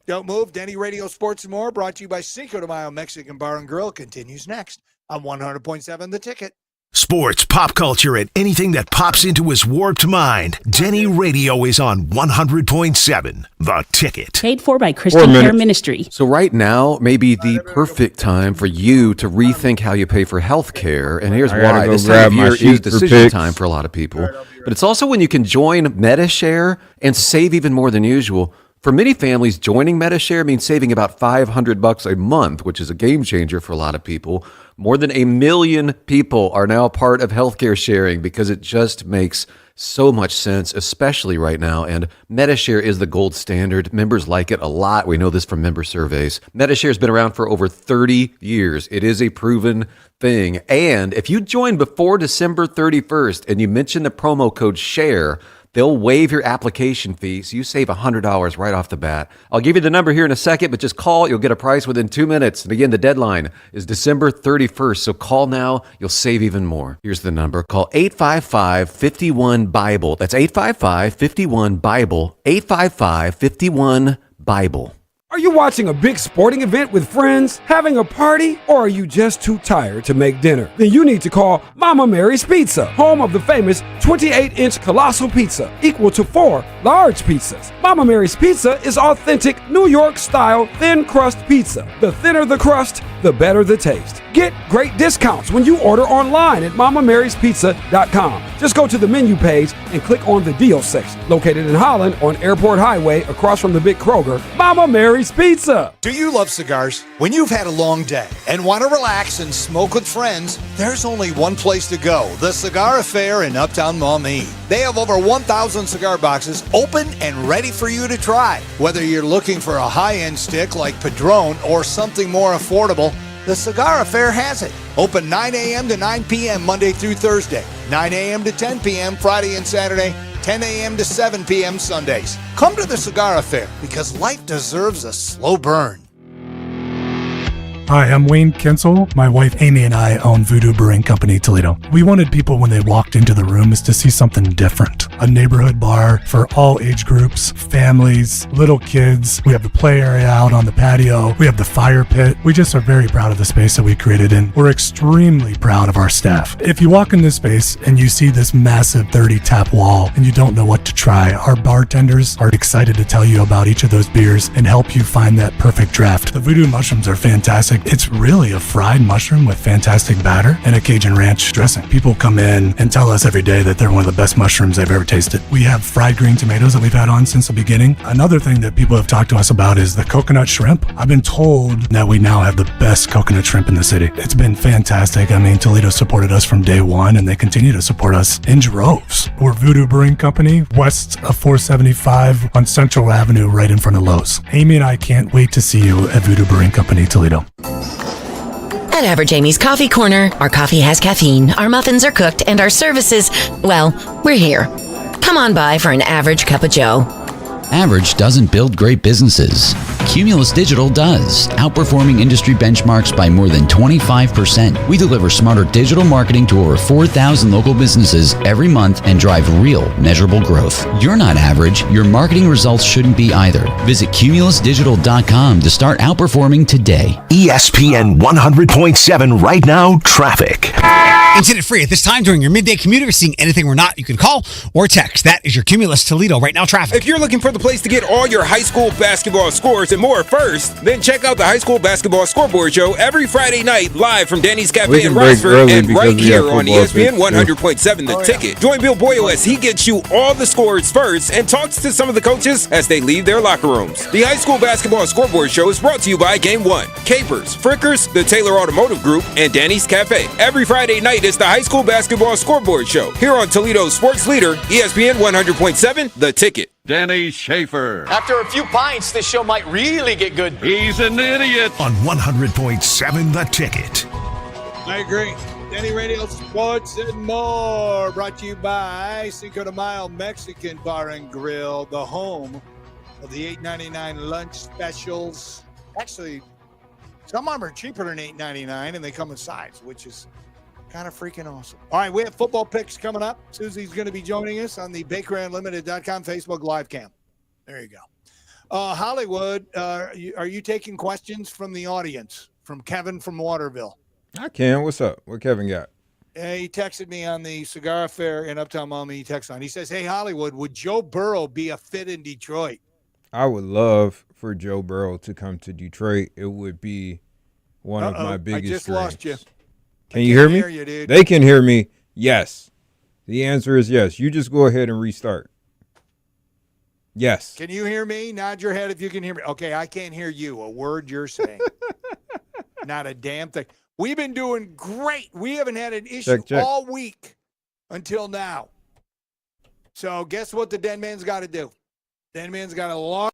Don't move. Denny Radio Sports and More, brought to you by Cinco de Mayo Mexican Bar and Grill, continues next on 100.7 The Ticket. Sports, pop culture, and anything that pops into his warped mind. Denny Radio is on 100.7 The Ticket. Paid for by Christian Care Ministry. So right now may be the perfect time for you to rethink how you pay for health care. And here's why. This time of year is decision time for a lot of people. But it's also when you can join MediShare and save even more than usual. For many families, joining MediShare means saving about $500 a month, which is a game changer for a lot of people. More than 1 million people are now part of healthcare sharing because it just makes so much sense, especially right now. And MediShare is the gold standard. Members like it a lot. We know this from member surveys. MediShare has been around for over 30 years. It is a proven thing. And if you join before December 31st and you mention the promo code SHARE, They'll waive your application fee, so you save $100 right off the bat. I'll give you the number here in a second, but just call. You'll get a price within 2 minutes. And again, the deadline is December 31st, so call now. You'll save even more. Here's the number. Call 855-51-BIBLE. That's 855-51-BIBLE. 855-51-BIBLE. Are you watching a big sporting event with friends, having a party, or are you just too tired to make dinner? Then you need to call Mama Mary's Pizza, home of the famous 28-inch colossal pizza, equal to 4 large pizzas. Mama Mary's Pizza is authentic New York-style thin crust pizza. The thinner the crust, the better the taste. Get great discounts when you order online at MamaMarysPizza.com. Just go to the menu page and click on the deal section. Located in Holland on Airport Highway across from the Big Kroger, Mama Mary's Pizza. Do you love cigars? When you've had a long day and want to relax and smoke with friends, there's only one place to go, the Cigar Affair in Uptown Maumee. They have over 1,000 cigar boxes open and ready for you to try. Whether you're looking for a high-end stick like Padron or something more affordable, the Cigar Affair has it. Open 9 a.m. to 9 p.m. Monday through Thursday, 9 a.m. to 10 p.m. Friday and Saturday, 10 a.m. to 7 p.m. Sundays. Come to the Cigar Affair because life deserves a slow burn. Hi, I'm Wayne Kensel. My wife Amy and I own Voodoo Brewing Company, Toledo. We wanted people when they walked into the room is to see something different. A neighborhood bar for all age groups, families, little kids. We have the play area out on the patio. We have the fire pit. We just are very proud of the space that we created, and we're extremely proud of our staff. If you walk in this space and you see this massive 30-tap wall and you don't know what to try, our bartenders are excited to tell you about each of those beers and help you find that perfect draft. The Voodoo mushrooms are fantastic. It's really a fried mushroom with fantastic batter and a Cajun ranch dressing. People come in and tell us every day that they're one of the best mushrooms they've ever tasted. We have fried green tomatoes that we've had on since the beginning. Another thing that people have talked to us about is the coconut shrimp. I've been told that we now have the best coconut shrimp in the city. It's been fantastic. I mean, Toledo supported us from day one, and they continue to support us in droves. We're Voodoo Brewing Company, west of 475 on Central Avenue, right in front of Lowe's. Amy and I can't wait to see you at Voodoo Brewing Company, Toledo. At Average Amy's Coffee Corner, our coffee has caffeine, our muffins are cooked, and our services, well, we're here. Come on by for an average cup of joe. Average doesn't build great businesses. Cumulus Digital does, outperforming industry benchmarks by more than 25%. We deliver smarter digital marketing to over 4,000 local businesses every month and drive real, measurable growth. You're not average. Your marketing results shouldn't be either. Visit cumulusdigital.com to start outperforming today. ESPN 100.7 right now, traffic. Incident free at this time during your midday commute. If you're seeing anything or not, you can call or text. That is your Cumulus Toledo right now traffic. If you're looking for the place to get all your high school basketball scores and more first, then check out the High School Basketball Scoreboard Show every Friday night live from Denny's Cafe in Roxford and right here on ESPN 100.7 The Ticket. Join Bill Boyle as he gets you all the scores first and talks to some of the coaches as they leave their locker rooms. The High School Basketball Scoreboard Show is brought to you by Game One, Capers, Frickers, the Taylor Automotive Group, and Denny's Cafe. Every Friday night is the High School Basketball Scoreboard Show here on Toledo's sports leader, ESPN 100.7 The Ticket. Denny Schaefer. After a few pints, this show might really get good. He's an idiot. On 100.7 The Ticket. I agree. DennyRadio Sports and More, brought to you by Cinco de Mayo Mexican Bar and Grill, the home of the $8.99 lunch specials. Actually, some of them are cheaper than $8.99, and they come with sides, which is kind of freaking awesome. All right, we have football picks coming up. Susie's going to be joining us on the BakerUnlimited.com Facebook live cam. There you go. Hollywood, are you taking questions from the audience? From Kevin from Waterville. I can. What's up? What Kevin got? He texted me on the Cigar Affair in Uptown Maumee. He texted on. He says, hey, Hollywood, would Joe Burrow be a fit in Detroit? I would love for Joe Burrow to come to Detroit. It would be one of my biggest I just dreams. lost you. Can you hear me? You, dude. They can hear me. Yes. The answer is yes. You just go ahead and restart. Yes. Can you hear me? Nod your head if you can hear me. Okay, I can't hear you. A word you're saying. Not a damn thing. We've been doing great. We haven't had an issue all week until now. So guess what the Den Man's got to do? Den Man's got a long.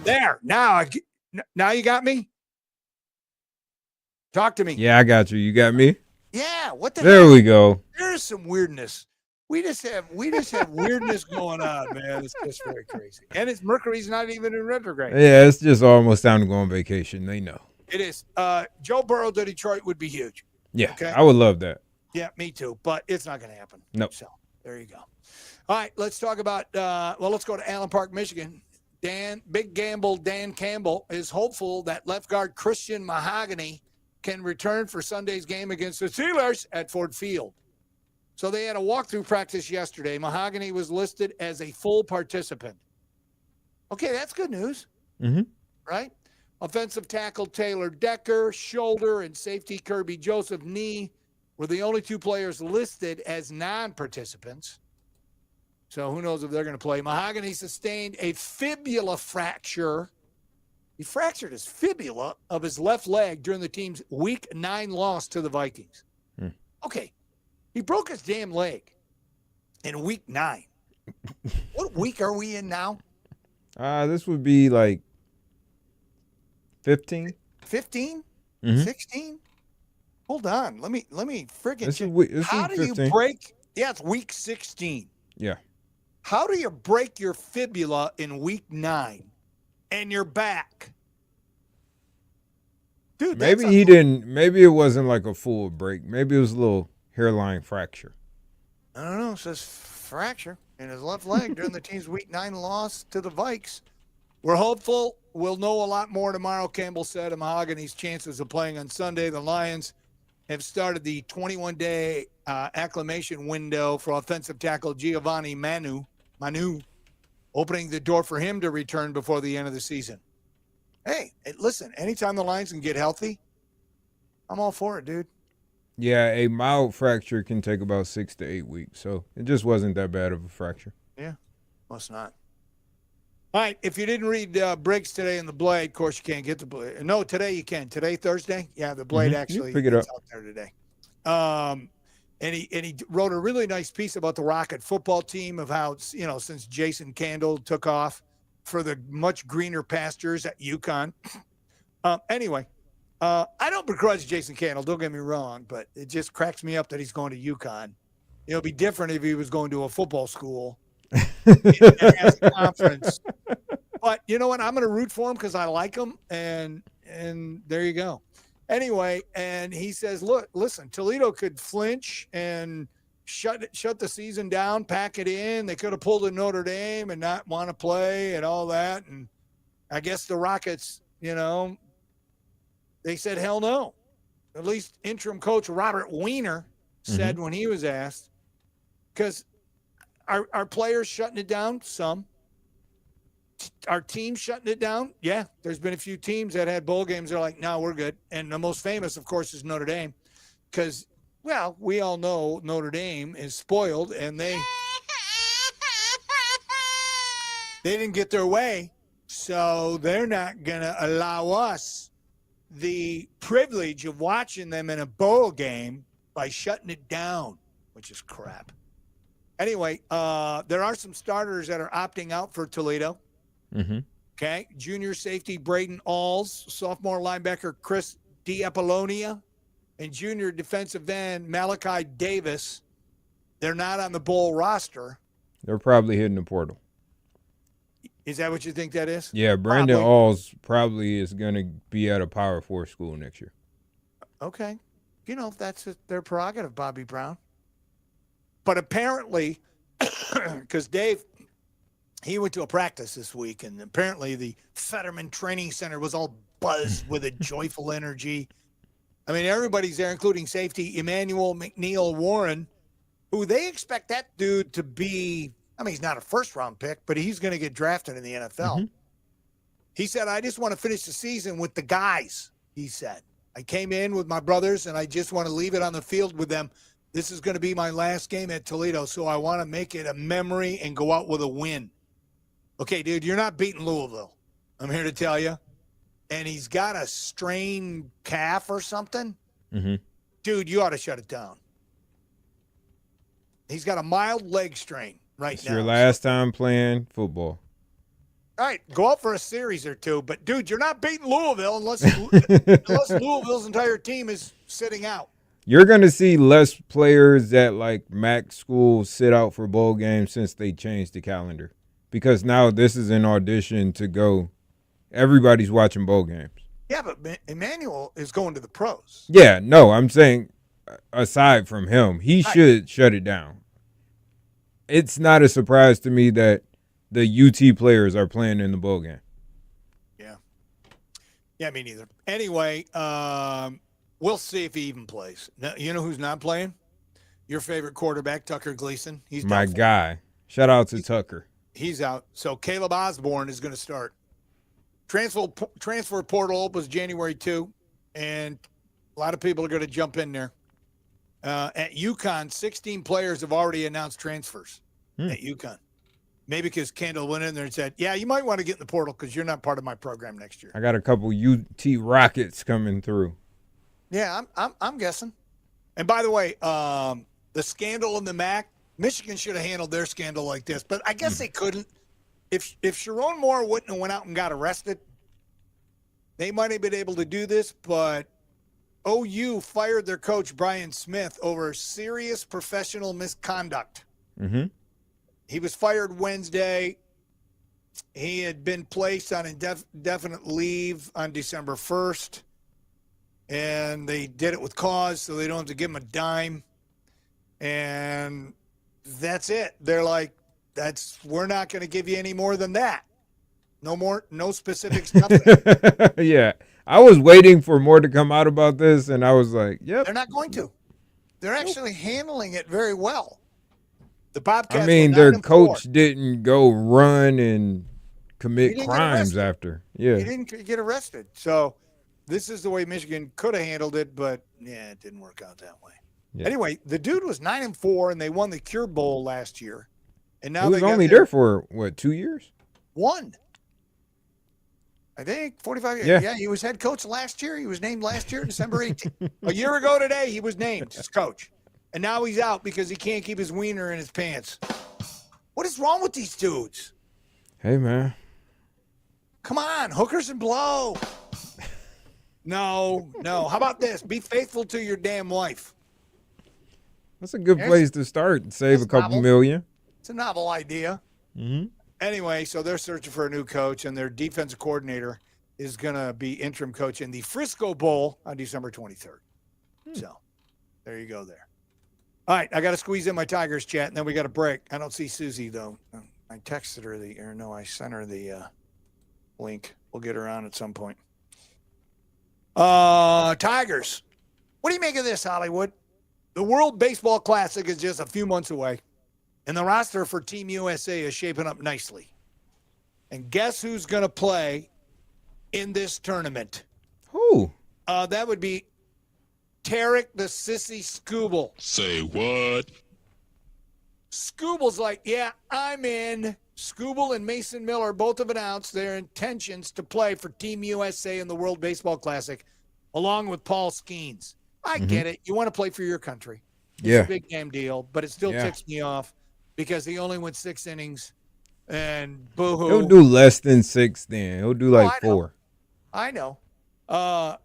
There. Now you got me? Talk to me. Yeah, I got you. You got me? Yeah. What the There hell? we go. There's some weirdness. We just have weirdness going on, man. It's just very crazy. And Mercury's not even in retrograde. Yeah, it's just almost time to go on vacation. They know. It is. Joe Burrow to Detroit would be huge. Yeah, okay? I would love that. Yeah, me too. But it's not going to happen. Nope. So there you go. All right, let's talk about. Let's go to Allen Park, Michigan. Big Gamble Dan Campbell is hopeful that left guard Christian Mahogany can return for Sunday's game against the Steelers at Ford Field. So they had a walkthrough practice yesterday. Mahogany was listed as a full participant. Okay, that's good news, right? Offensive tackle Taylor Decker, shoulder, and safety Kirby Joseph knee were the only two players listed as non-participants. So who knows if they're going to play. Mahogany sustained a fibula fracture. He fractured his fibula of his left leg during the team's Week 9 loss to the Vikings. Okay, he broke his damn leg in Week 9. What week are we in now? This would be like 15? 15? 16? Hold on. Let me friggin' check. How do you break? Yeah, it's Week 16. Yeah. How do you break your fibula in Week 9 and you're back? Dude, maybe he didn't. Maybe it wasn't like a full break. Maybe it was a little hairline fracture. I don't know. It says fracture in his left leg during the team's Week 9 loss to the Vikes. We're hopeful we'll know a lot more tomorrow, Campbell said. Mahogany's chances of playing on Sunday. The Lions have started the 21-day acclimation window for offensive tackle Giovanni Manu, opening the door for him to return before the end of the season. Hey, listen, anytime the Lions can get healthy, I'm all for it, dude. Yeah, a mild fracture can take about 6 to 8 weeks, so it just wasn't that bad of a fracture. Yeah, must not. All right, if you didn't read Briggs today in the Blade, of course you can't get the Blade. No, today you can. Today, Thursday? Yeah, the Blade actually pick it up. out there today. And he wrote a really nice piece about the Rocket football team, of how, since Jason Candle took off for the much greener pastures at UConn. Anyway, I don't begrudge Jason Candle, don't get me wrong, but it just cracks me up that he's going to UConn. It'll be different if he was going to a football school as a conference. But you know what? I'm going to root for him because I like him, and there you go. Anyway, and he says, listen, Toledo could flinch and shut the season down, pack it in. They could have pulled a Notre Dame and not want to play and all that. And I guess the Rockets, they said, hell no. At least interim coach Robert Weiner said when he was asked, because our players shutting it down? Some. Our team shutting it down? Yeah. There's been a few teams that had bowl games. They're like, no, we're good. And the most famous, of course, is Notre Dame. Because, well, we all know Notre Dame is spoiled, and they didn't get their way. So they're not going to allow us the privilege of watching them in a bowl game by shutting it down, which is crap. Anyway, there are some starters that are opting out for Toledo. Okay. Junior safety Braden Alls, sophomore linebacker Chris D'Apollonia, and junior defensive end Malachi Davis. They're not on the bowl roster. They're probably hitting the portal. Is that what you think that is? Yeah, Brandon Alls probably is going to be at a Power 4 school next year. Okay. If that's their prerogative, Bobby Brown. But apparently, because Dave, he went to a practice this week, and apparently the Fetterman Training Center was all buzzed with a joyful energy. I mean, everybody's there, including safety Emmanuel McNeil Warren, who they expect that dude to be, he's not a first-round pick, but he's going to get drafted in the NFL. He said, I just want to finish the season with the guys, he said. I came in with my brothers, and I just want to leave it on the field with them. This is going to be my last game at Toledo, so I want to make it a memory and go out with a win. Okay, dude, you're not beating Louisville. I'm here to tell you. And he's got a strained calf or something. Dude, you ought to shut it down. He's got a mild leg strain right now. It's your last time playing football. All right, go out for a series or two. But, dude, you're not beating Louisville unless Louisville's entire team is sitting out. You're going to see less players at, like, MAC schools sit out for bowl games since they changed the calendar. Because now this is an audition to go. Everybody's watching bowl games. Yeah, but Emmanuel is going to the pros. Yeah, no, I'm saying aside from him, he should shut it down. It's not a surprise to me that the UT players are playing in the bowl game. Yeah, me neither. Anyway, we'll see if he even plays. Now, you know who's not playing? Your favorite quarterback, Tucker Gleason. He's my guy. Shout out to Tucker. He's out. So Caleb Osborne is going to start. Transfer portal opens January 2, and a lot of people are going to jump in there. At UConn, 16 players have already announced transfers at UConn. Maybe because Kendall went in there and said, yeah, you might want to get in the portal because you're not part of my program next year. I got a couple UT Rockets coming through. Yeah, I'm guessing. And by the way, the scandal in the MAC, Michigan should have handled their scandal like this, but I guess they couldn't. If Sharon Moore wouldn't have went out and got arrested, they might have been able to do this, but OU fired their coach, Brian Smith, over serious professional misconduct. Mm-hmm. He was fired Wednesday. He had been placed on indefinite leave on December 1st, and they did it with cause, so they don't have to give him a dime. And that's it. They're like, we're not going to give you any more than that. No specifics, nothing. Yeah. I was waiting for more to come out about this, and I was like, yep. They're not going to. They're actually handling it very well. The Bobcats, I mean, their coach didn't go run and commit crimes after. Yeah. He didn't get arrested. So this is the way Michigan could have handled it, but, yeah, it didn't work out that way. Yeah. Anyway, the dude was 9-4, and they won the Cure Bowl last year. And now he was only there for, 2 years? 1. I think 45 years. Yeah, he was head coach last year. He was named last year, December 18th. A year ago today, he was named as coach. And now he's out because he can't keep his wiener in his pants. What is wrong with these dudes? Hey, man. Come on, hookers and blow. No. How about this? Be faithful to your damn wife. That's a good place to start and save a couple million. It's a novel idea. Mm-hmm. Anyway, so they're searching for a new coach, and their defensive coordinator is going to be interim coach in the Frisco Bowl on December 23rd. So there you go there. All right, I got to squeeze in my Tigers chat, and then we got a break. I don't see Susie, though. I texted her I sent her the link. We'll get her on at some point. Tigers. What do you make of this, Hollywood? The World Baseball Classic is just a few months away, and the roster for Team USA is shaping up nicely. And guess who's going to play in this tournament? Who? That would be Tarek the Sissy Skubal. Say what? Skubal's like, yeah, I'm in. Skubal and Mason Miller both have announced their intentions to play for Team USA in the World Baseball Classic, along with Paul Skeens. I get it. You want to play for your country. It's a big damn deal, but it still ticks me off because he only went 6 innings, and boo-hoo. He'll do less than 6 then. He'll do like 4. I know.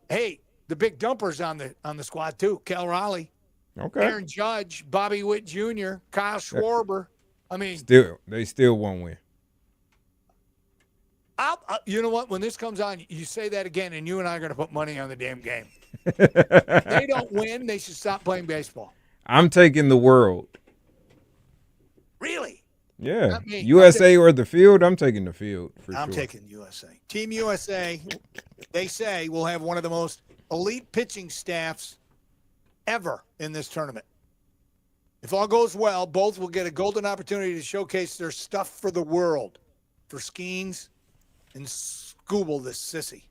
Hey, the big dumpers on the squad too. Cal Raleigh, Aaron Judge, Bobby Witt Jr., Kyle Schwarber. I mean, they still won't win. You know what? When this comes on, you say that again, and you and I are going to put money on the damn game. If they don't win, they should stop playing baseball. I'm taking the world. Really? Yeah. USA or the field? I'm taking the field for sure. I'm taking USA. Team USA, they say, will have one of the most elite pitching staffs ever in this tournament. If all goes well, both will get a golden opportunity to showcase their stuff for the world. For Skeens and Skubal, this sissy.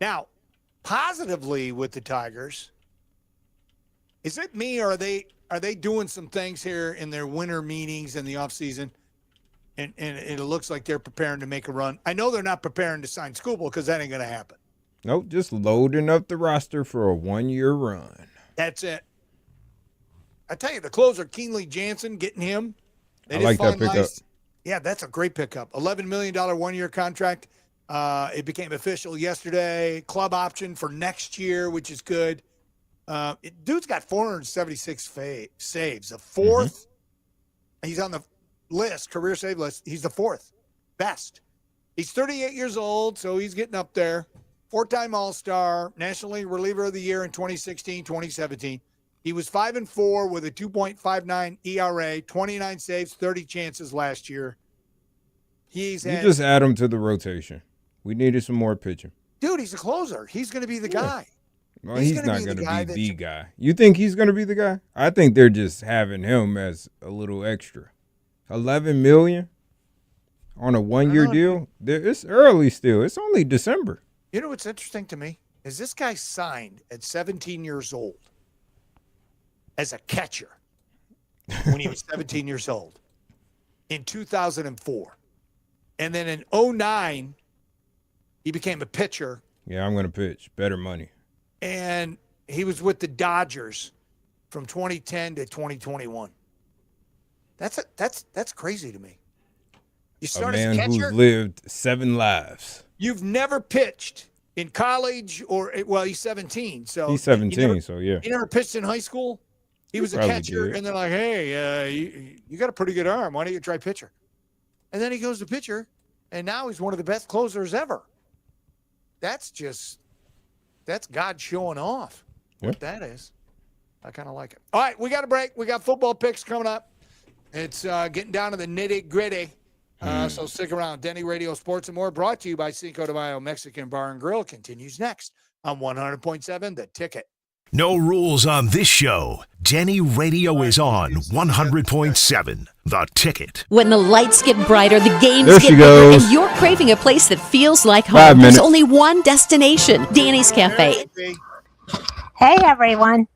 Now, positively with the Tigers, is it me or are they doing some things here in their winter meetings in the offseason, and it looks like they're preparing to make a run? I know they're not preparing to sign Skubal because that ain't going to happen. Nope, just loading up the roster for a 1-year run. That's it. I tell you, the closer, Keenly Jansen, getting him. I like that pickup. Yeah, that's a great pickup. $11 million one-year contract. It became official yesterday. Club option for next year, which is good. Dude's got 476 saves. The fourth. He's on the list, career save list. He's the fourth best. He's 38 years old, so he's getting up there. 4-time All-Star, National League Reliever of the Year in 2016, 2017. He was 5-4 with a 2.59 ERA, 29 saves, 30 chances last year. You just add him to the rotation. We needed some more pitching. Dude, he's a closer. He's going to be the guy. Well, he's not going to be the guy. You think he's going to be the guy? I think they're just having him as a little extra. $11 million on a one-year deal? It's early still. It's only December. You know what's interesting to me? Is this guy signed at 17 years old as a catcher when he was 17 years old in 2004. And then in 2009, he became a pitcher. Yeah, I'm going to pitch. Better money. And he was with the Dodgers from 2010 to 2021. That's crazy to me. You start as a catcher. A man who's lived 7 lives. You've never pitched in college he's 17. So he's 17, so yeah. He never pitched in high school. He was a catcher, and they're like, hey, you got a pretty good arm. Why don't you try pitcher? And then he goes to pitcher, and now he's one of the best closers ever. That's God showing off. What that is. I kind of like it. All right, we got a break. We got football picks coming up. It's getting down to the nitty-gritty. So stick around. Denny Radio Sports and More, brought to you by Cinco de Mayo Mexican Bar and Grill, continues next on 100.7 The Ticket. No rules on this show. Denny Radio is on 100.7 The Ticket. When the lights get brighter, the games There get she bigger, goes. and you're craving a place that feels like 5 home. There's minutes. only one destination, Danny's Cafe. Hey, everyone.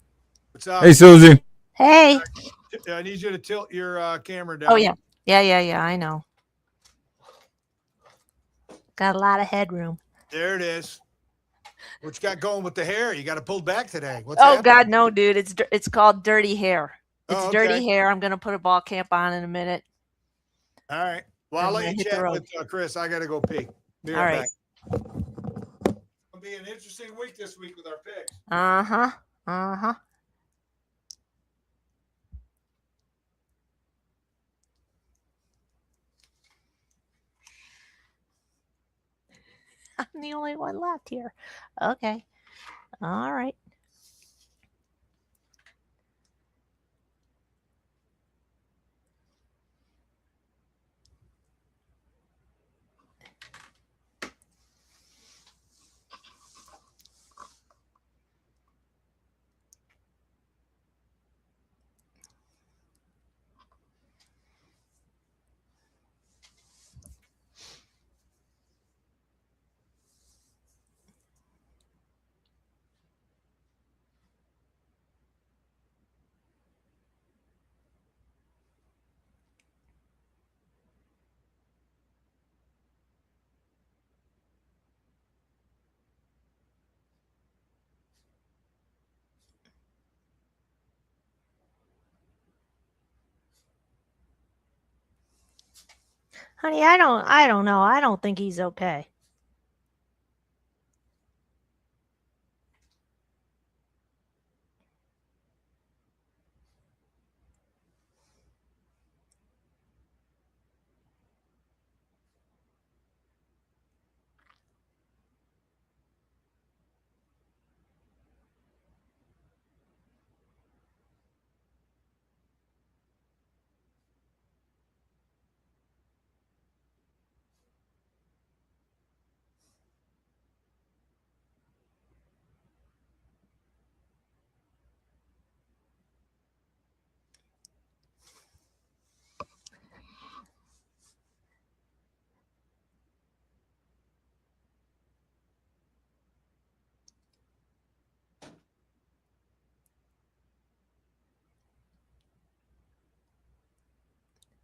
What's up? Hey, Susie. Hey. I need you to tilt your camera down. Oh, yeah. Yeah, I know. Got a lot of headroom. There it is. What you got going with the hair? You got it pulled back today. What's Oh, happening? God, no, dude. It's called dirty hair. It's Oh, okay. dirty hair. I'm going to put a ball camp on in a minute. All right. Well, I'll let you hit the chat road. with Chris. I got to go pee. Be All right. back. It'll be an interesting week this week with our picks. Uh-huh. I'm the only one left here. Okay. All right. Honey, I don't know. I don't think he's okay.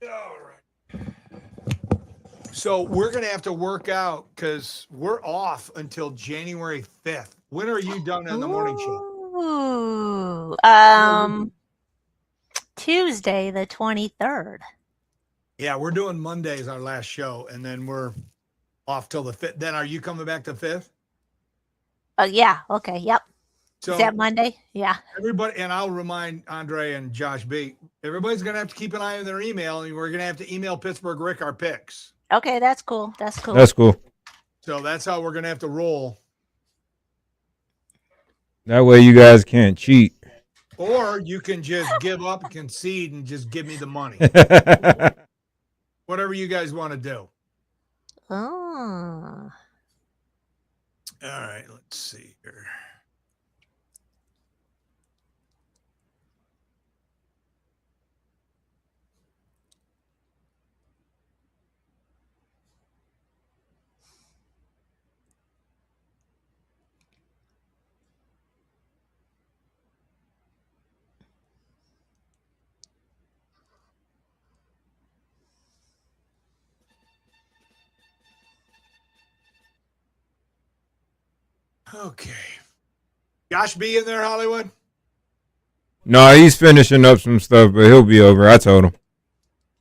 All right. So we're going to have to work out because we're off until January 5th. When are you done on the morning show? Tuesday the 23rd. Yeah, we're doing Monday as our last show, and then we're off till the 5th. Then are you coming back the 5th? Yeah. Okay. Yep. So Is that Monday? Yeah. everybody, and I'll remind Andre and Josh B. Everybody's going to have to keep an eye on their email, and we're going to have to email Pittsburgh Rick our picks. Okay, that's cool. That's cool. That's cool. So that's how we're going to have to roll. That way you guys can't cheat. Or you can just give up and concede and just give me the money. Whatever you guys want to do. Oh. All right, let's see here. Okay. Josh B in there, Hollywood? No, he's finishing up some stuff, but he'll be over. I told him.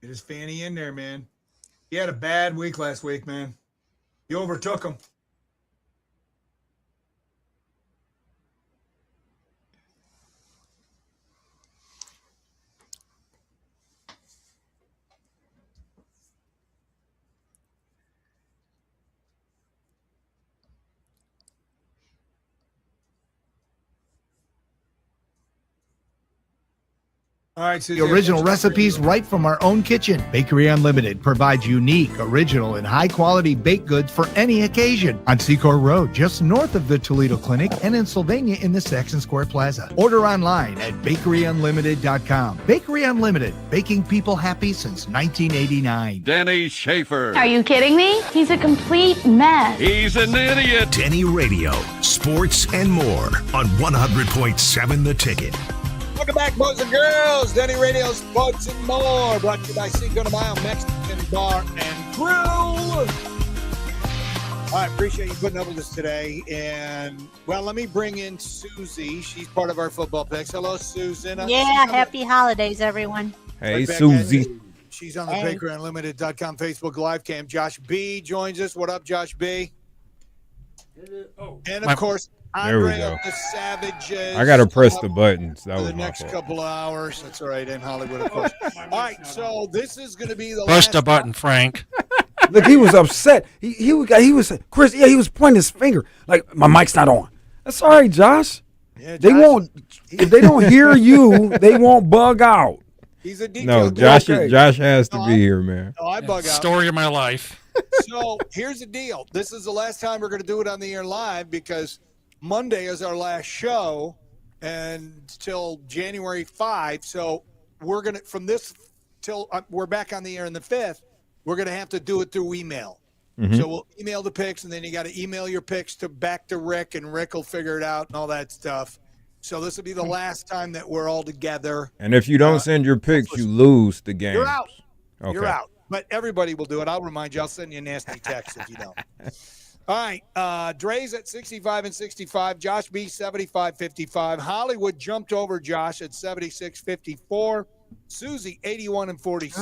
Get his fanny in there, man. He had a bad week last week, man. You overtook him. All right, The original recipes right from our own kitchen. Bakery Unlimited provides unique, original, and high-quality baked goods for any occasion. On Secor Road, just north of the Toledo Clinic, and in Sylvania in the Saxon Square Plaza. Order online at bakeryunlimited.com. Bakery Unlimited, baking people happy since 1989. Denny Schaefer. Are you kidding me? He's a complete mess. He's an idiot. Denny Radio, sports and more on 100.7 The Ticket. Welcome back, boys and girls. Denny Radio, Sports and More, brought to you by Cinco de Mayo Mexican Bar and Grill. All right, appreciate you putting up with us today. And, well, let me bring in Susie. She's part of our football picks. Hello, Susan. Yeah, happy holidays, everyone. Hey, Susie. She's on the BakerUnlimited.com Facebook live cam. Josh B joins us. What up, Josh B? And, of course, There we Andre go. of the Savages. I got to press the buttons. That for was the my next fault. couple of hours. That's all right, in Hollywood, of course. All right, so this is going to be the Push last the button, Frank. Look, he was upset. He was Chris. Yeah, he was pointing his finger like my mic's not on. That's all right, Josh. Yeah, They Josh- won't. If they don't hear you, they won't bug out. He's a No, detailed Josh. Okay. Josh has to be here, man. No, I bug out. Story of my life. So here's the deal. This is the last time we're going to do it on the air live because Monday is our last show until January 5. So we're going to, from this till we're back on the air in the 5th, we're going to have to do it through email. Mhm. So we'll email the picks, and then you got to email your picks back to Rick, and Rick will figure it out and all that stuff. So this will be the last time that we're all together. And if you don't send your picks, you lose the game. You're out. Okay. You're out. But everybody will do it. I'll remind you. I'll send you a nasty text if you don't. All right. Dre's at 65 and 65. Josh B, 75, 55. Hollywood jumped over Josh at 76, 54. Susie, 81 and 46.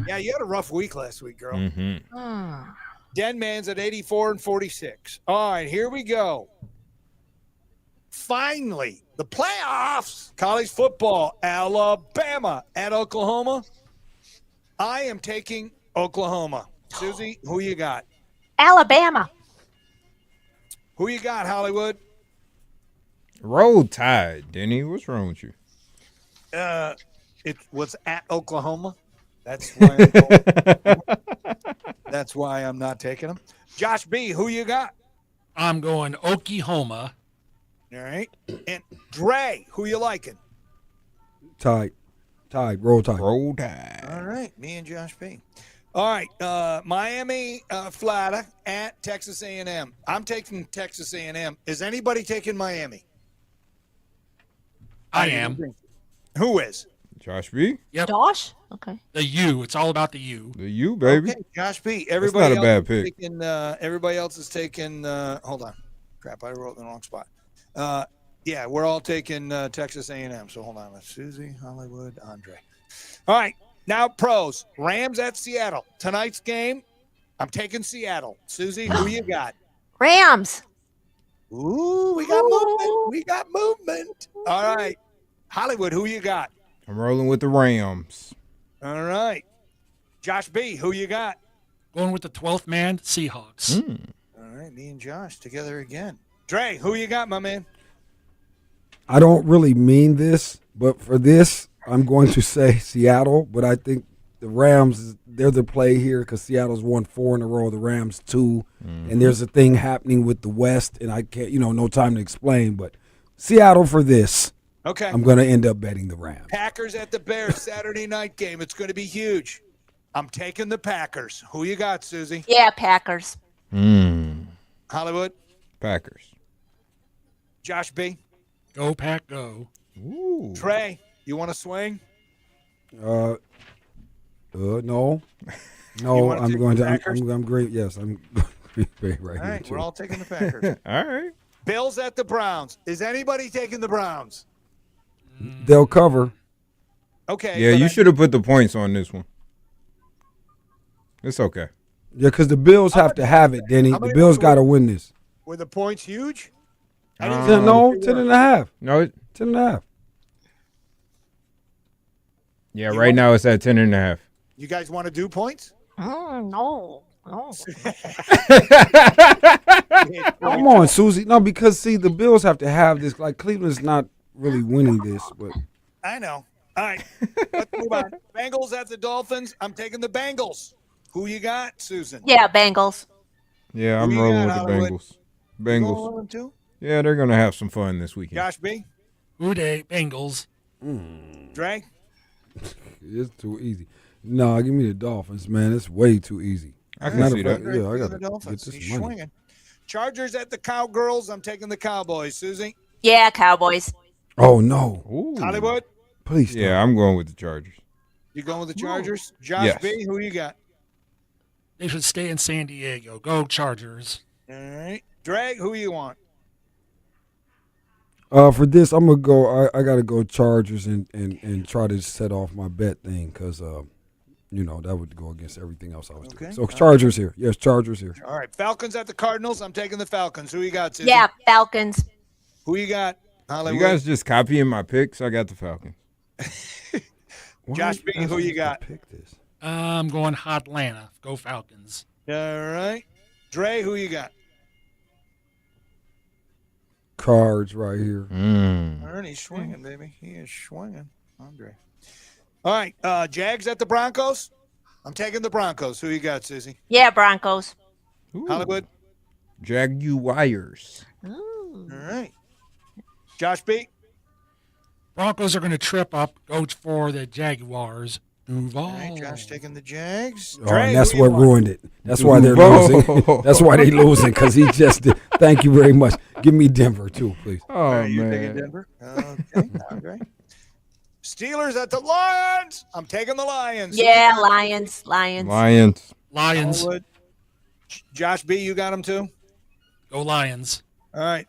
Yeah, you had a rough week last week, girl. Mm-hmm. Denman's at 84 and 46. All right, here we go. Finally, the playoffs. College football. Alabama at Oklahoma. I am taking Oklahoma. Susie, who you got? Alabama. Who you got, Hollywood? Roll Tide, Denny. What's wrong with you? It was at Oklahoma. That's why. That's why I'm not taking them. Josh B, who you got? I'm going Oklahoma. All right. And Dre, who you liking? Tide, roll tide. Roll Tide. All right, me and Josh B. All right, Miami, Florida at Texas A&M. I'm taking Texas A&M. Is anybody taking Miami? I am. Who is? Josh B. Yep. Josh? Okay. The U. It's all about the U. The U, baby. Okay, Josh B. That's Everybody not a else bad is pick. taking, everybody else is taking. Hold on, crap! I wrote in the wrong spot. Yeah, we're all taking Texas A&M. So hold on. That's Susie, Hollywood, Andre. All right. Now, pros. Rams at Seattle. Tonight's game, I'm taking Seattle. Susie, who you got? Rams. Ooh, we got movement. We got movement. All right. Hollywood, who you got? I'm rolling with the Rams. All right. Josh B., who you got? Going with the 12th man, Seahawks. All right, me and Josh together again. Dre, who you got, my man? I don't really mean this, but for this, I'm going to say Seattle, but I think the Rams, they're the play here because Seattle's won 4 in a row, the Rams 2, and there's a thing happening with the West, and I can't, no time to explain, but Seattle for this. Okay. I'm going to end up betting the Rams. Packers at the Bears, Saturday night game. It's going to be huge. I'm taking the Packers. Who you got, Susie? Yeah, Packers. Hollywood? Packers. Josh B.? Go, Pack, go. Ooh. Trey, you want to swing? No. No, I'm going to. I'm great. Yes, I'm Green Bay right all here. right, Too. we're all taking the Packers. All right. Bills at the Browns. Is anybody taking the Browns? They'll cover. Okay. Yeah, you should have put the points on this one. It's okay. Yeah, because the Bills have to have it, Denny. The Bills got to win this. Were the points huge? No, 10.5. No, 10.5. Yeah, right now it's at 10.5. You guys want to do points? No. Come on, Susie. No, because see, the Bills have to have this. Like Cleveland's not really winning this, but I know. All right, let's move on. Bengals at the Dolphins. I'm taking the Bengals. Who you got, Susan? Yeah, Bengals. Yeah, I'm Who you rolling got, with the Hollywood? Bengals. Bengals. Rolling too? Yeah, they're gonna have some fun this weekend. Josh B. Uday, Bengals. Dre. it's too easy. No, give me the Dolphins, man. It's way too easy. I can see that. Yeah, I got the to Dolphins. get this He's money. swinging. Chargers at the Cowgirls. I'm taking the Cowboys. Susie. Yeah, Cowboys. Oh no, Ooh. Hollywood. please. Stop. Yeah, I'm going with the Chargers. You going with the Chargers? Josh Yes. B. Who you got? They should stay in San Diego. Go, Chargers. All right. Drag. Who you want? For this, I'm gonna go. I gotta go Chargers and try to set off my bet thing because that would go against everything else I was doing. So Chargers here. Yes, Chargers here. All right. Falcons at the Cardinals. I'm taking the Falcons. Who you got, Susie? Yeah, Falcons. Who you got? Hollywood. You guys just copying my picks. I got the Falcons. Josh B. Who you got? Pick this. I'm going Atlanta. Go, Falcons. All right. Dre. Who you got? Cards right here. All right, he's swinging, baby. He is swinging. Andre. All right. Jags at the Broncos. I'm taking the Broncos. Who you got, Susie? Yeah, Broncos. Hollywood. Jaguars. All right. Josh B. Broncos are going to trip up. Go for the Jaguars. Duval. All right, Josh taking the Jags. Oh, and that's what ruined it. That's why they're Duval. losing. That's why they're losing because he just did. Thank you very much. Give me Denver too, please. Oh, All right, you're taking man. Denver. Okay. Okay. Steelers at the Lions. I'm taking the Lions. Yeah, Lions. Lions. Lions. Lions. Hollywood. Josh B. You got them too. Go, Lions. All right.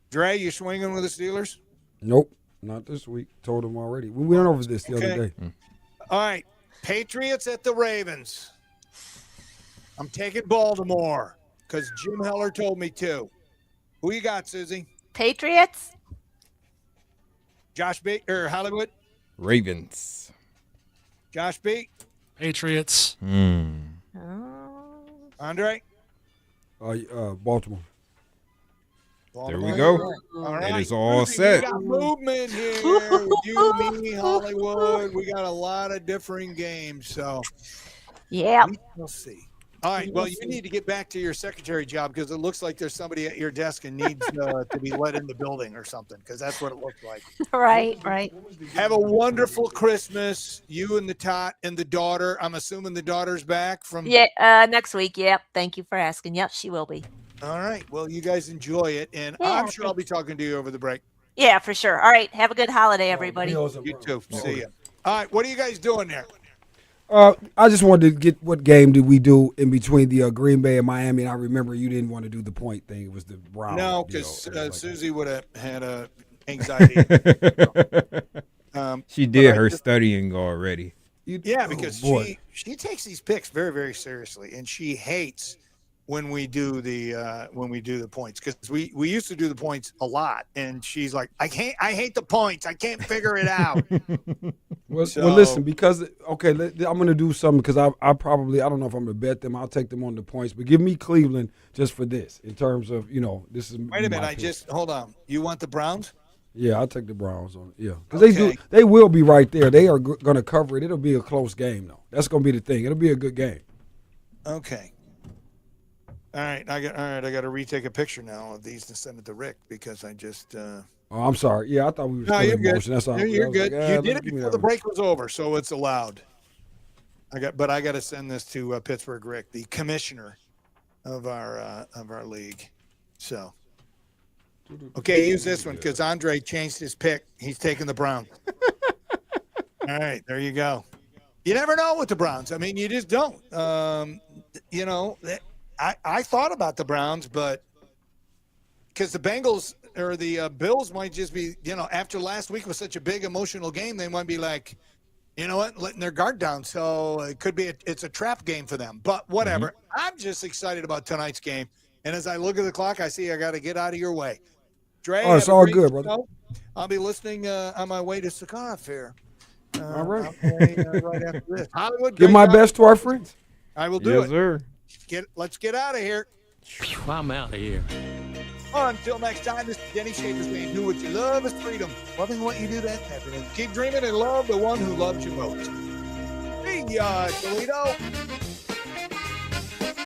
Dre, you swinging with the Steelers? Nope, not this week. Told him already. We went over this the other day. All right. Patriots at the Ravens. I'm taking Baltimore because Jim Heller told me to. Who you got, Susie? Patriots. Josh B. Or Hollywood? Ravens. Josh B. Patriots. Andre? Baltimore. There we go. All right. It is all Susie, set. We got movement here. You, me, Hollywood. We got a lot of differing games. So Yeah. we'll see. All right. Well, you need to get back to your secretary job because it looks like there's somebody at your desk and needs to be let in the building or something because that's what it looks like. Right. Right. Have a wonderful Christmas. You and the tot and the daughter. I'm assuming the daughter's back from. Yeah. Next week. Yep. Thank you for asking. Yep, she will be. All right. Well, you guys enjoy it, and Yeah, I'm sure I'll be talking to you over the break. Yeah, for sure. All right. Have a good holiday, everybody. You too. See ya. All right. What are you guys doing there? I just wanted to get what game did we do in between the Green Bay and Miami, and I remember you didn't want to do the point thing. It was the Browns. No, because Susie would have had anxiety. She did her studying already. Because boy. she takes these picks very, very seriously, and she hates when we do the points, because we used to do the points a lot, and she's like, I hate the points. I can't figure it out. Well, listen, because I'm going to do something, because I don't know if I'm going to bet them. I'll take them on the points, but give me Cleveland just for this, in terms of, this is. Wait a minute, hold on. You want the Browns? Yeah, I'll take the Browns on it. Yeah, because they will be right there. They are going to cover it. It'll be a close game, though. That's going to be the thing. It'll be a good game. Okay. All right, I got to retake a picture now of these to send it to Rick, because I just. Oh, I'm sorry. Yeah, I thought we were still in motion. That's all. You're good. Like, you did it before the break was over, so it's allowed. I got to send this to Pittsburgh Rick, the commissioner of our league. So. Okay, use this one, because Andre changed his pick. He's taking the Browns. All right, there you go. You never know with the Browns. I mean, you just don't. I thought about the Browns, but because the Bengals or the Bills might just be, after last week was such a big emotional game, they might be like, you know what, letting their guard down. So it could be it's a trap game for them. But whatever. Mm-hmm. I'm just excited about tonight's game. And as I look at the clock, I see I got to get out of your way. Dre, it's all good, brother. I'll be listening on my way to Cigar Affair. All right. Right after this. Hollywood. Give my best to our friends. I will do it. Sir. Let's get out of here. I'm out of here. Until next time, this is Denny Schaefer saying, do what you love is freedom. Loving what you do, that's happiness. Keep dreaming and love the one who loves you most. See ya, Toledo.